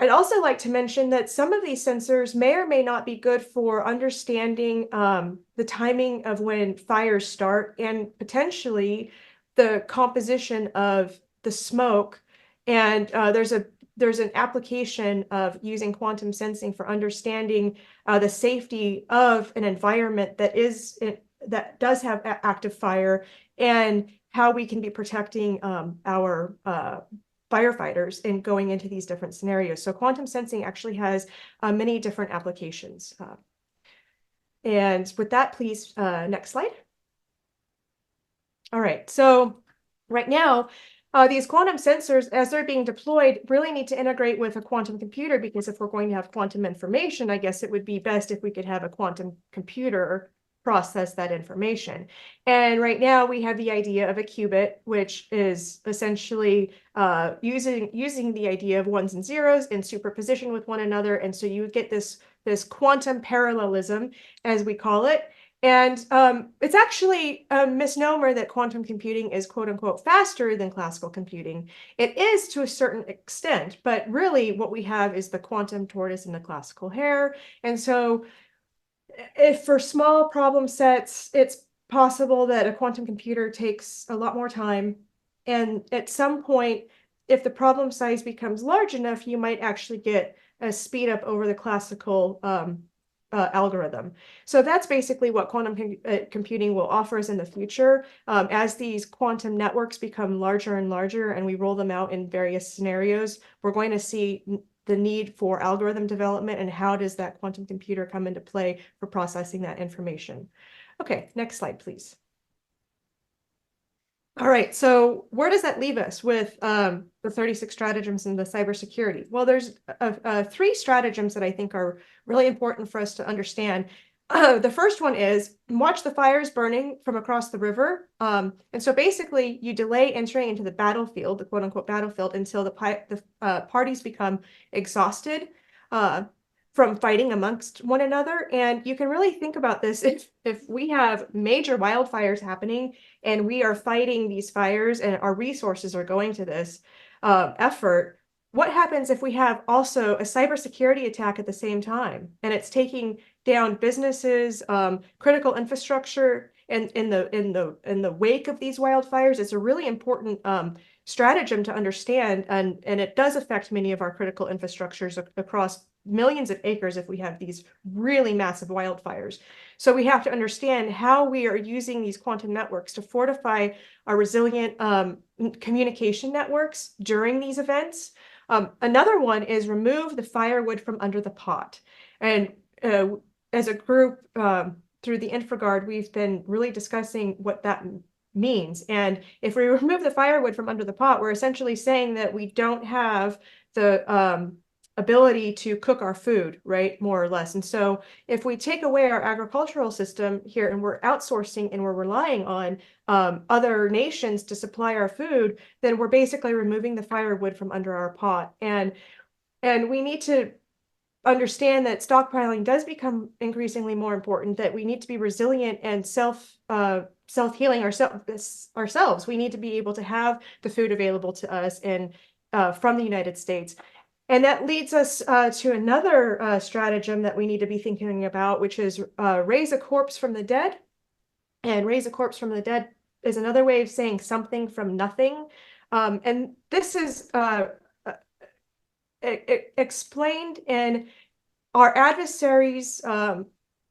I'd also like to mention that some of these sensors may or may not be good for understanding the timing of when fires start and potentially the composition of the smoke. And there's an application of using quantum sensing for understanding the safety of an environment that does have active fire, and how we can be protecting our firefighters in going into these different scenarios. So quantum sensing actually has many different applications. And with that, please, next slide. All right, so right now, these quantum sensors, as they're being deployed, really need to integrate with a quantum computer, because if we're going to have quantum information, I guess it would be best if we could have a quantum computer process that information. And right now we have the idea of a qubit, which is essentially using the idea of ones and zeros in superposition with one another. And so you get this quantum parallelism, as we call it. And it's actually a misnomer that quantum computing is quote unquote faster than classical computing. It is to a certain extent, but really what we have is the quantum tortoise and the classical hare. And so if for small problem sets, it's possible that a quantum computer takes a lot more time. And at some point, if the problem size becomes large enough, you might actually get a speed up over the classical algorithm. So that's basically what quantum computing will offer us in the future. As these quantum networks become larger and larger and we roll them out in various scenarios, we're going to see the need for algorithm development and how does that quantum computer come into play for processing that information. Okay, next slide, please. All right, so where does that leave us with the 36 stratagems in the cybersecurity? Well, there's 3 stratagems that I think are really important for us to understand. The first one is watch the fires burning from across the river. And so basically you delay entering into the battlefield, the quote unquote battlefield, until the parties become exhausted from fighting amongst one another. And you can really think about this if we have major wildfires happening and we are fighting these fires and our resources are going to this effort. What happens if we have also a cybersecurity attack at the same time, and it's taking down businesses, critical infrastructure, and in the wake of these wildfires? It's a really important stratagem to understand, and it does affect many of our critical infrastructures across millions of acres if we have these really massive wildfires. So we have to understand how we are using these quantum networks to fortify our resilient communication networks during these events. Another one is remove the firewood from under the pot. And as a group, through the InfraGard, we've been really discussing what that means. And if we remove the firewood from under the pot, we're essentially saying that we don't have the ability to cook our food, right? More or less. And so if we take away our agricultural system here and we're outsourcing and we're relying on other nations to supply our food, then we're basically removing the firewood from under our pot. And we need to understand that stockpiling does become increasingly more important, that we need to be resilient and self-healing ourselves. We need to be able to have the food available to us and from the United States. And that leads us to another stratagem that we need to be thinking about, which is raise a corpse from the dead. And raise a corpse from the dead is another way of saying something from nothing. And this is explained in our adversaries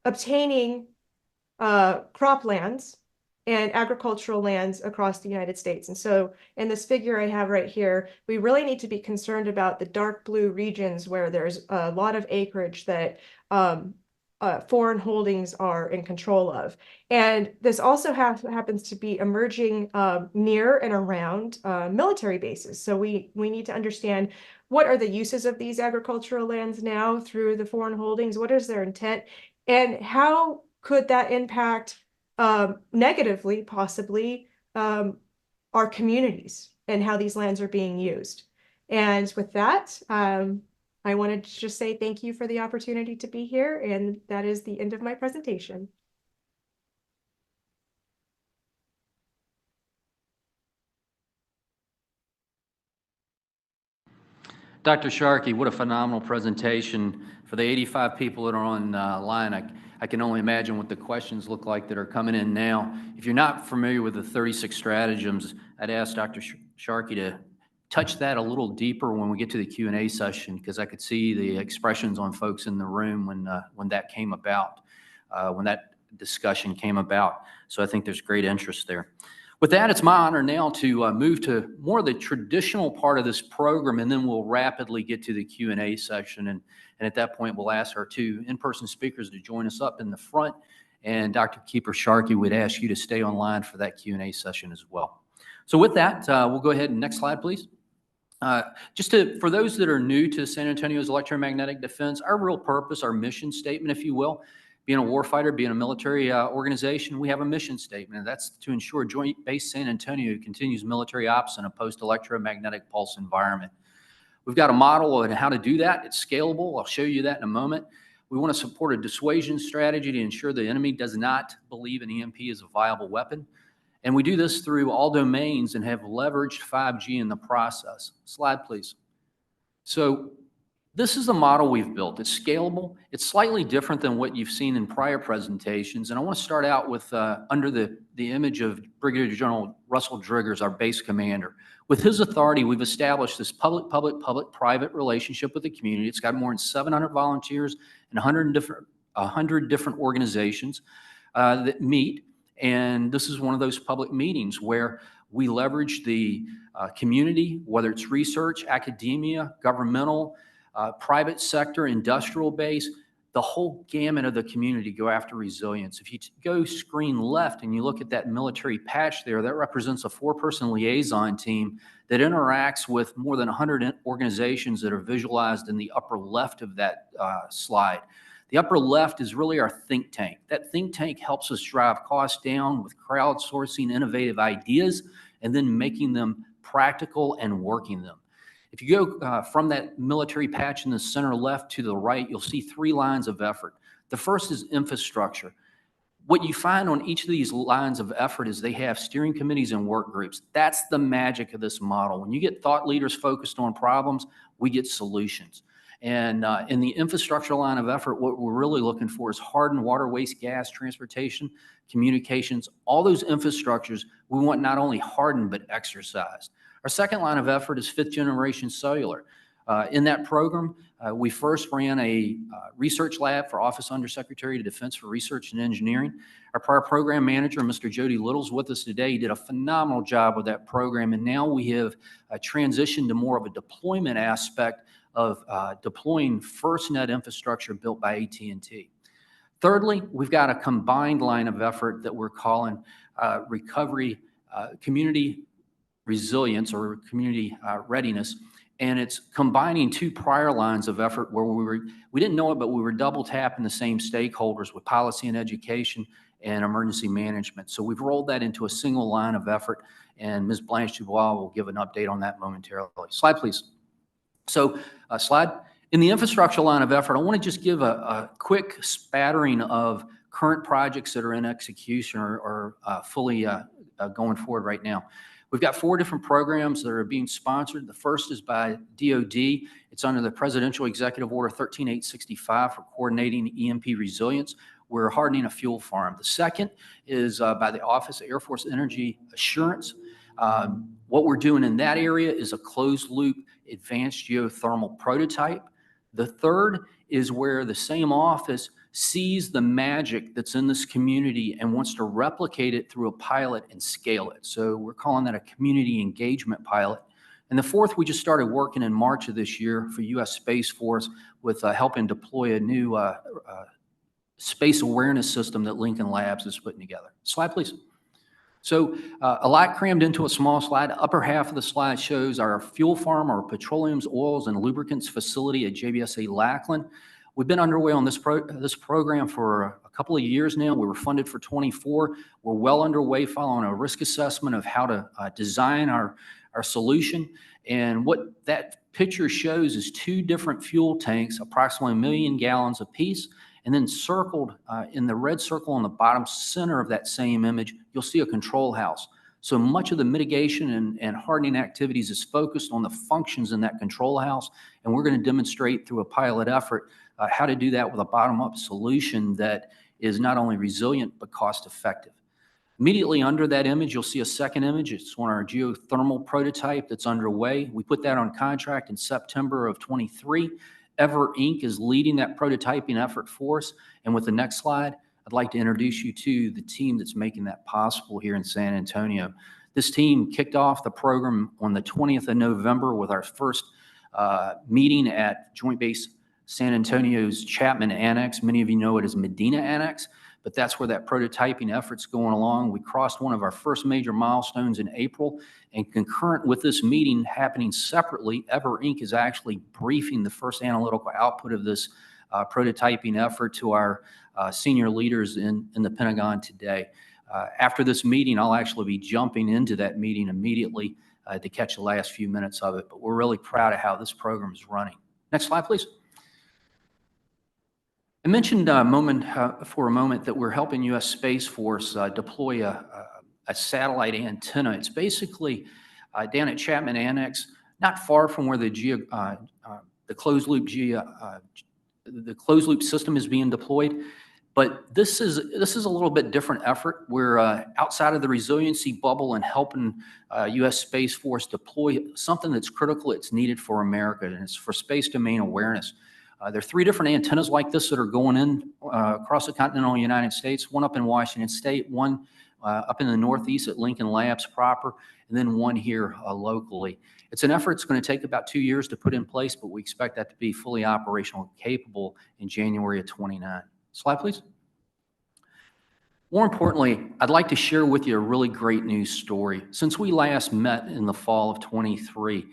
obtaining croplands and agricultural lands across the United States. And so in this figure I have right here, we really need to be concerned about the dark blue regions where there's a lot of acreage that foreign holdings are in control of. And this also happens to be emerging near and around military bases. So we need to understand what are the uses of these agricultural lands now through the foreign holdings, what is their intent, and how could that impact negatively, possibly, our communities and how these lands are being used. And with that, I wanted to just say thank you for the opportunity to be here, and that is the end of my presentation.
Dr. Sharkey, what a phenomenal presentation. For the 85 people that are on line, I can only imagine what the questions look like that are coming in now. If you're not familiar with the 36 stratagems, I'd ask Dr. Sharkey to touch that a little deeper when we get to the Q&A session, because I could see the expressions on folks in the room when that came about, when that discussion came about. So I think there's great interest there. With that, it's my honor now to move to more of the traditional part of this program, and then we'll rapidly get to the Q&A session. And at that point, we'll ask our two in-person speakers to join us up in the front. And Dr. Keeper Sharkey would ask you to stay online for that Q&A session as well. So with that, we'll go ahead and next slide, please. For those that are new to San Antonio's Electromagnetic Defense, our real purpose, our mission statement, if you will, being a warfighter, being a military organization, we have a mission statement, and that's to ensure Joint Base San Antonio continues military ops in a post-electromagnetic pulse environment. We've got a model on how to do that. It's scalable. I'll show you that in a moment. We want to support a dissuasion strategy to ensure the enemy does not believe an EMP is a viable weapon. And we do this through all domains and have leveraged 5G in the process. Slide, please. So this is the model we've built. It's scalable. It's slightly different than what you've seen in prior presentations. And I want to start out with under the image of Brigadier General Russell Driggers, our base commander. With his authority, we've established this public-private relationship with the community. It's got more than 700 volunteers and 100 different organizations that meet. And this is one of those public meetings where we leverage the community, whether it's research, academia, governmental, private sector, industrial base, the whole gamut of the community go after resilience. If you go screen left and you look at that military patch there, that represents a 4-person liaison team that interacts with more than 100 organizations that are visualized in the upper left of that slide. The upper left is really our think tank. That think tank helps us drive costs down with crowdsourcing innovative ideas and then making them practical and working them. If you go from that military patch in the center left to the right, you'll see 3 lines of effort. The first is infrastructure. What you find on each of these lines of effort is they have steering committees and work groups. That's the magic of this model. When you get thought leaders focused on problems, we get solutions. And in the infrastructure line of effort, what we're really looking for is hardened water, waste, gas, transportation, communications, all those infrastructures we want not only hardened, but exercised. Our second line of effort is 5th generation cellular. In that program, we first ran a research lab for Office Undersecretary of Defense for Research and Engineering. Our prior program manager, Mr. Jody Little's with us today. He did a phenomenal job with that program, and now we have transitioned to more of a deployment aspect of deploying FirstNet infrastructure built by AT&T. Thirdly, we've got a combined line of effort that we're calling recovery community resilience or community readiness. And it's combining two prior lines of effort where we didn't know it, but we were double tapping the same stakeholders with policy and education and emergency management. So we've rolled that into a single line of effort, and Ms. Blanche Dubois will give an update on that momentarily. Slide, please. So slide. In the infrastructure line of effort, I want to just give a quick spattering of current projects that are in execution or fully going forward right now. We've got 4 different programs that are being sponsored. The first is by DOD. It's under the Presidential Executive Order 13865 for coordinating EMP resilience. We're hardening a fuel farm. The second is by the Office of Air Force Energy Assurance. What we're doing in that area is a closed loop advanced geothermal prototype. The third is where the same office sees the magic that's in this community and wants to replicate it through a pilot and scale it. So we're calling that a community engagement pilot. And the fourth, we just started working in March of this year for U.S. Space Force with helping deploy a new space awareness system that Lincoln Labs is putting together. Slide, please. So a lot crammed into a small slide. Upper half of the slide shows our fuel farm, our petroleums, oils, and lubricants facility at JBSA Lackland. We've been underway on this program for a couple of years now. We were funded for 24. We're well underway following a risk assessment of how to design our solution. And what that picture shows is 2 different fuel tanks, approximately 1 million gallons apiece. And then circled in the red circle on the bottom center of that same image, you'll see a control house. So much of the mitigation and hardening activities is focused on the functions in that control house. And we're going to demonstrate through a pilot effort how to do that with a bottom-up solution that is not only resilient, but cost-effective. Immediately under that image, you'll see a second image. It's on our geothermal prototype that's underway. We put that on contract in September of 23. Ever Inc. is leading that prototyping effort for us. And with the next slide, I'd like to introduce you to the team that's making that possible here in San Antonio. This team kicked off the program on the 20th of November with our first meeting at Joint Base San Antonio's Chapman Annex. Many of you know it as Medina Annex, but that's where that prototyping effort's going along. We crossed one of our first major milestones in April, and concurrent with this meeting happening separately, Ever Inc. is actually briefing the first analytical output of this prototyping effort to our senior leaders in the Pentagon today. After this meeting, I'll actually be jumping into that meeting immediately to catch the last few minutes of it, but we're really proud of how this program is running. Next slide, please. I mentioned for a moment that we're helping U.S. Space Force deploy a satellite antenna. It's basically down at Chapman Annex, not far from where the closed loop system is being deployed. But this is a little bit different effort. We're outside of the resiliency bubble and helping U.S. Space Force deploy something that's critical. It's needed for America, and it's for space domain awareness. There are 3 different antennas like this that are going in across the continental United States, one up in Washington State, one up in the Northeast at Lincoln Labs proper, and then one here locally. It's an effort that's going to take about 2 years to put in place, but we expect that to be fully operational and capable in January of 29. Slide, please. More importantly, I'd like to share with you a really great news story. Since we last met in the fall of 23,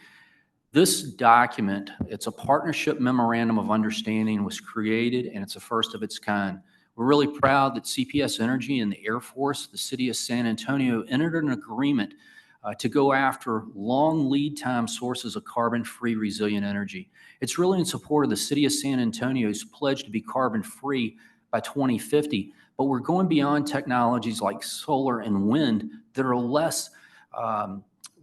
this document, it's a partnership memorandum of understanding, was created, and it's the first of its kind. We're really proud that CPS Energy and the Air Force, the city of San Antonio, entered an agreement to go after long lead time sources of carbon-free resilient energy. It's really in support of the city of San Antonio's pledge to be carbon-free by 2050, but we're going beyond technologies like solar and wind that are less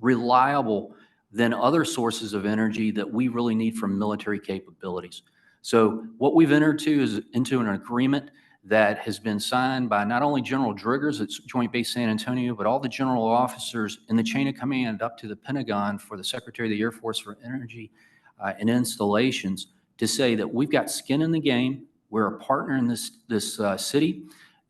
reliable than other sources of energy that we really need for military capabilities. So what we've entered into an agreement that has been signed by not only General Driggers at Joint Base San Antonio, but all the general officers in the chain of command up to the Pentagon for the Secretary of the Air Force for Energy and Installations, to say that we've got skin in the game. We're a partner in this city.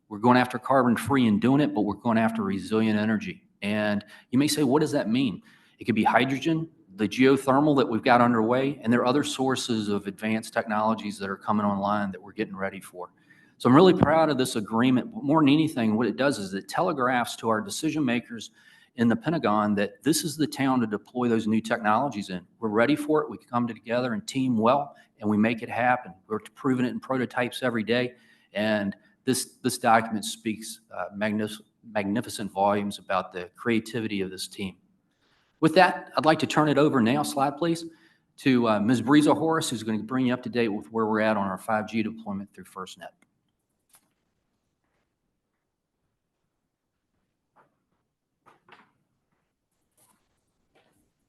We're going after carbon-free and doing it, but we're going after resilient energy. And you may say, what does that mean? It could be hydrogen, the geothermal that we've got underway, and there are other sources of advanced technologies that are coming online that we're getting ready for. So I'm really proud of this agreement. But more than anything, what it does is it telegraphs to our decision makers in the Pentagon that this is the town to deploy those new technologies in. We're ready for it. We come together and team well, and we make it happen. We're proving it in prototypes every day. And this document speaks magnificent volumes about the creativity of this team. With that, I'd like to turn it over now, slide please, to Ms. Breeza Horace, who's going to bring you up to date with where we're at on our 5G deployment through FirstNet.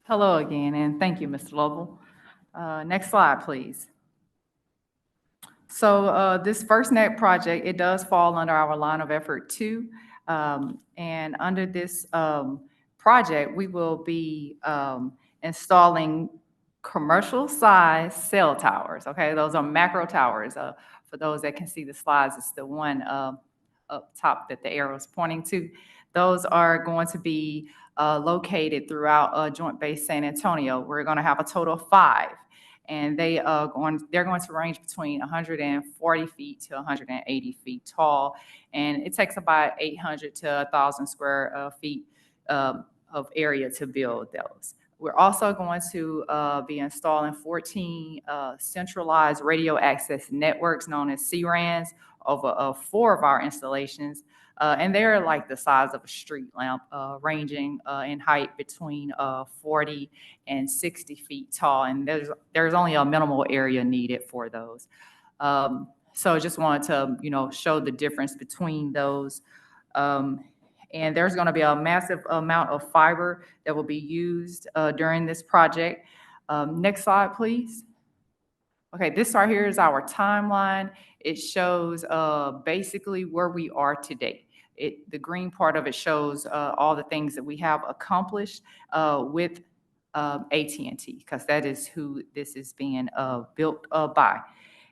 Hello again, and thank you, Mr. Lovell. Next slide, please. So this FirstNet project, it does fall under our line of effort 2. And under this project, we will be installing commercial size cell towers. Okay, those are macro towers. For those that can see the slides, it's the one up top that the arrow is pointing to. Those are going to be located throughout Joint Base San Antonio. We're going to have a total of 5, and they're going to range between 140 feet to 180 feet tall, and it takes about 800 to 1,000 square feet of area to build those. We're also going to be installing 14 centralized radio access networks known as CRANs over 4 of our installations. And they're like the size of a street lamp, ranging in height between 40 and 60 feet tall. And there's only a minimal area needed for those. So I just wanted to, show the difference between those. And there's going to be a massive amount of fiber that will be used during this project. Next slide, please. Okay, this right here is our timeline. It shows basically where we are today. The green part of it shows all the things that we have accomplished with AT&T, because that is who this is being built by.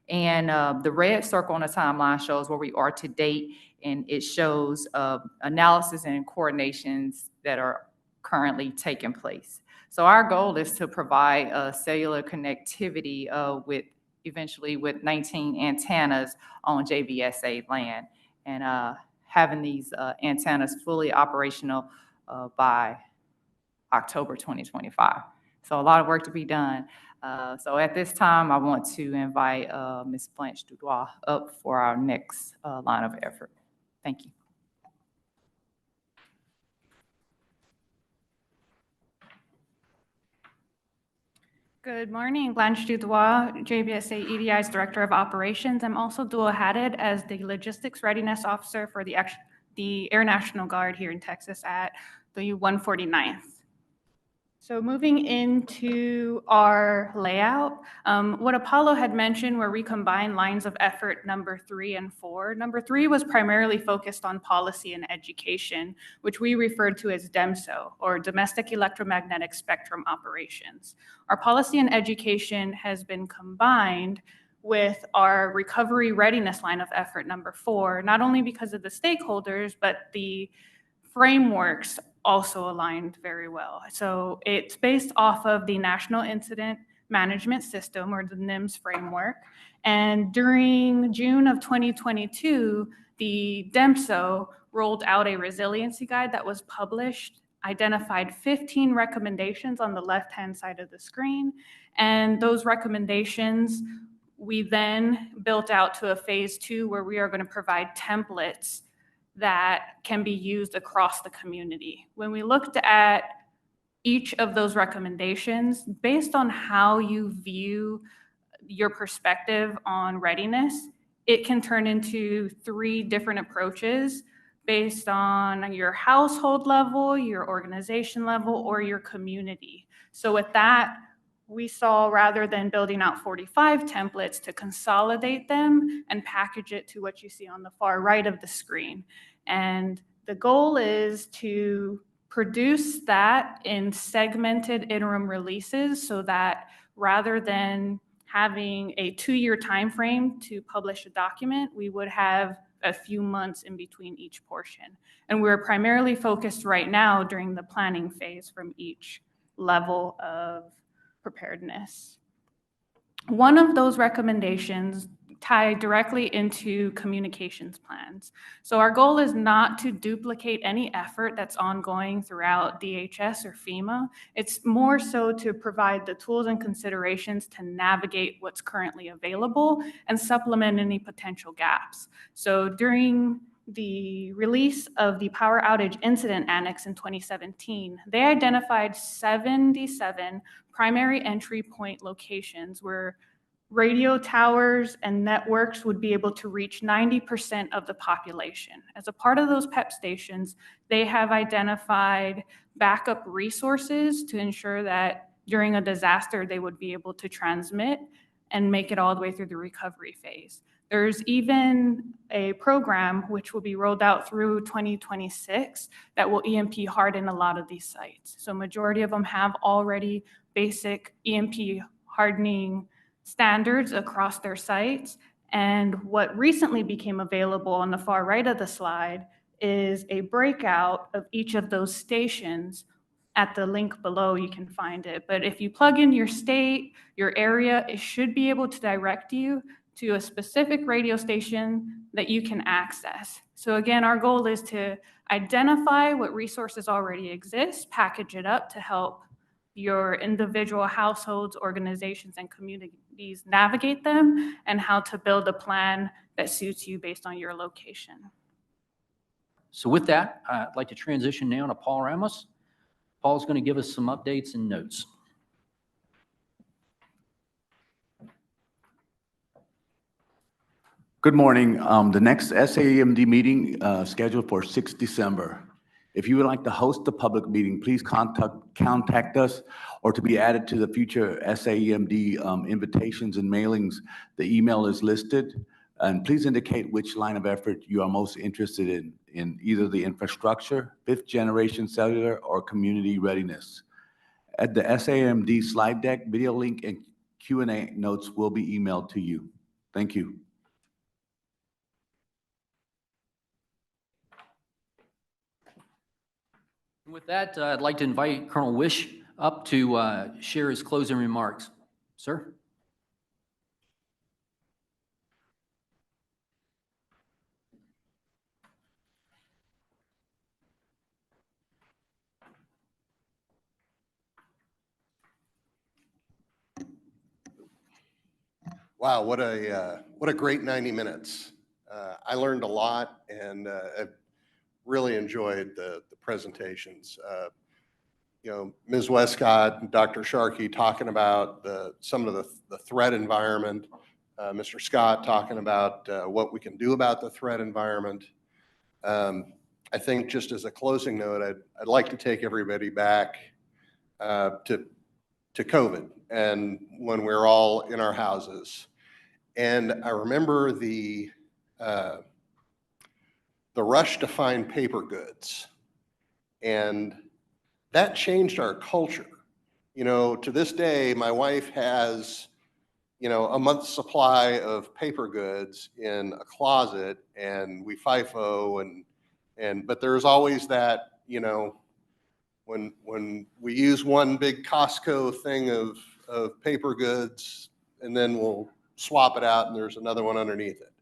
And the red circle on the timeline shows where we are to date, and it shows analysis and coordinations that are currently taking place. So our goal is to provide cellular connectivity eventually with 19 antennas on JBSA land, and having these antennas fully operational by October 2025. So a lot of work to be done. So at this time, I want to invite Ms. Blanche Dudois up for our next line of effort. Thank you.
Good morning, Blanche Dudois, JBSA EDI's Director of Operations. I'm also dual-hatted as the Logistics Readiness Officer for the Air National Guard here in Texas at the 149th. So moving into our layout, what Apollo had mentioned where we combined lines of effort number 3 and 4. Number 3 was primarily focused on policy and education, which we referred to as DEMSO, or Domestic Electromagnetic Spectrum Operations. Our policy and education has been combined with our recovery readiness line of effort number 4, not only because of the stakeholders, but the frameworks also aligned very well. So it's based off of the National Incident Management System, or the NIMS framework. And during June of 2022, the DEMSO rolled out a resiliency guide that was published, identified 15 recommendations on the left-hand side of the screen. And those recommendations, we then built out to a phase 2 where we are going to provide templates that can be used across the community. When we looked at each of those recommendations, based on how you view your perspective on readiness, it can turn into 3 different approaches based on your household level, your organization level, or your community. So with that, we saw, rather than building out 45 templates, to consolidate them and package it to what you see on the far right of the screen. And the goal is to produce that in segmented interim releases, so that rather than having a 2-year time frame to publish a document, we would have a few months in between each portion. And we're primarily focused right now during the planning phase from each level of preparedness. One of those recommendations tie directly into communications plans. So our goal is not to duplicate any effort that's ongoing throughout DHS or FEMA. It's more so to provide the tools and considerations to navigate what's currently available and supplement any potential gaps. So during the release of the Power Outage Incident Annex in 2017, they identified 77 primary entry point locations where radio towers and networks would be able to reach 90% of the population. As a part of those PEP stations, they have identified backup resources to ensure that during a disaster, they would be able to transmit and make it all the way through the recovery phase. There's even a program which will be rolled out through 2026 that will EMP harden a lot of these sites. So majority of them have already basic EMP hardening standards across their sites. And what recently became available on the far right of the slide is a breakout of each of those stations. At the link below, you can find it. But if you plug in your state, your area, it should be able to direct you to a specific radio station that you can access. So again, our goal is to identify what resources already exist, package it up to help your individual households, organizations, and communities navigate them, and how to build a plan that suits you based on your location.
So with that, I'd like to transition now to Paul Ramos. Paul's going to give us some updates and notes.
Good morning. The next SAEMD meeting scheduled for 6 December. If you would like to host the public meeting, please contact us, or to be added to the future SAEMD invitations and mailings. The email is listed, and please indicate which line of effort you are most interested in either the infrastructure, 5th generation cellular, or community readiness. At the SAEMD slide deck, video link, and Q&A notes will be emailed to you. Thank you.
With that, I'd like to invite Colonel Wish up to share his closing remarks. Sir?
Wow, what a great 90 minutes. I learned a lot, and I really enjoyed the presentations. Ms. Wescott and Dr. Sharkey talking about some of the threat environment, Mr. Scott talking about what we can do about the threat environment. I think just as a closing note, I'd like to take everybody back to COVID and when we were all in our houses. And I remember the rush to find paper goods, and that changed our culture. To this day, my wife has, a month's supply of paper goods in a closet, and we FIFO, but there's always that, when we use one big Costco thing of paper goods, and then we'll swap it out and there's another one underneath it.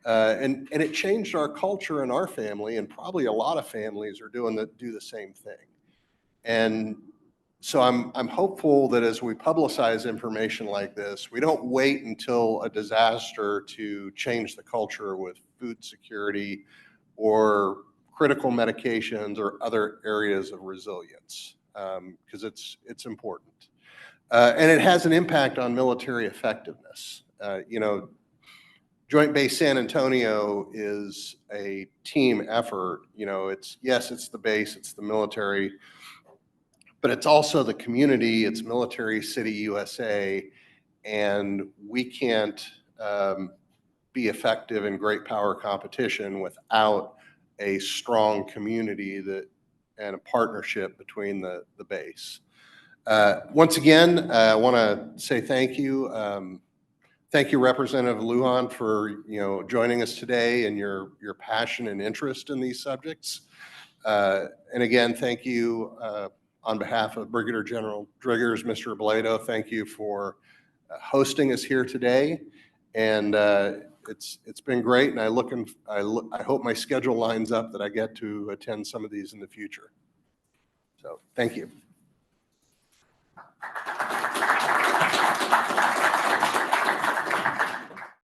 And it changed our culture in our family, and probably a lot of families are do the same thing. And so I'm hopeful that as we publicize information like this, we don't wait until a disaster to change the culture with food security or critical medications or other areas of resilience, because it's important. And it has an impact on military effectiveness. Joint Base San Antonio is a team effort. It's the base, it's the military, but it's also the community, it's Military City USA, and we can't be effective in great power competition without a strong community and a partnership between the base. Once again, I want to say thank you. Thank you, Representative Lujan, for joining us today and your passion and interest in these subjects. And again, thank you on behalf of Brigadier General Driggers, Mr. Abeledo. Thank you for hosting us here today. And it's been great, and I hope my schedule lines up that I get to attend some of these in the future. So thank you.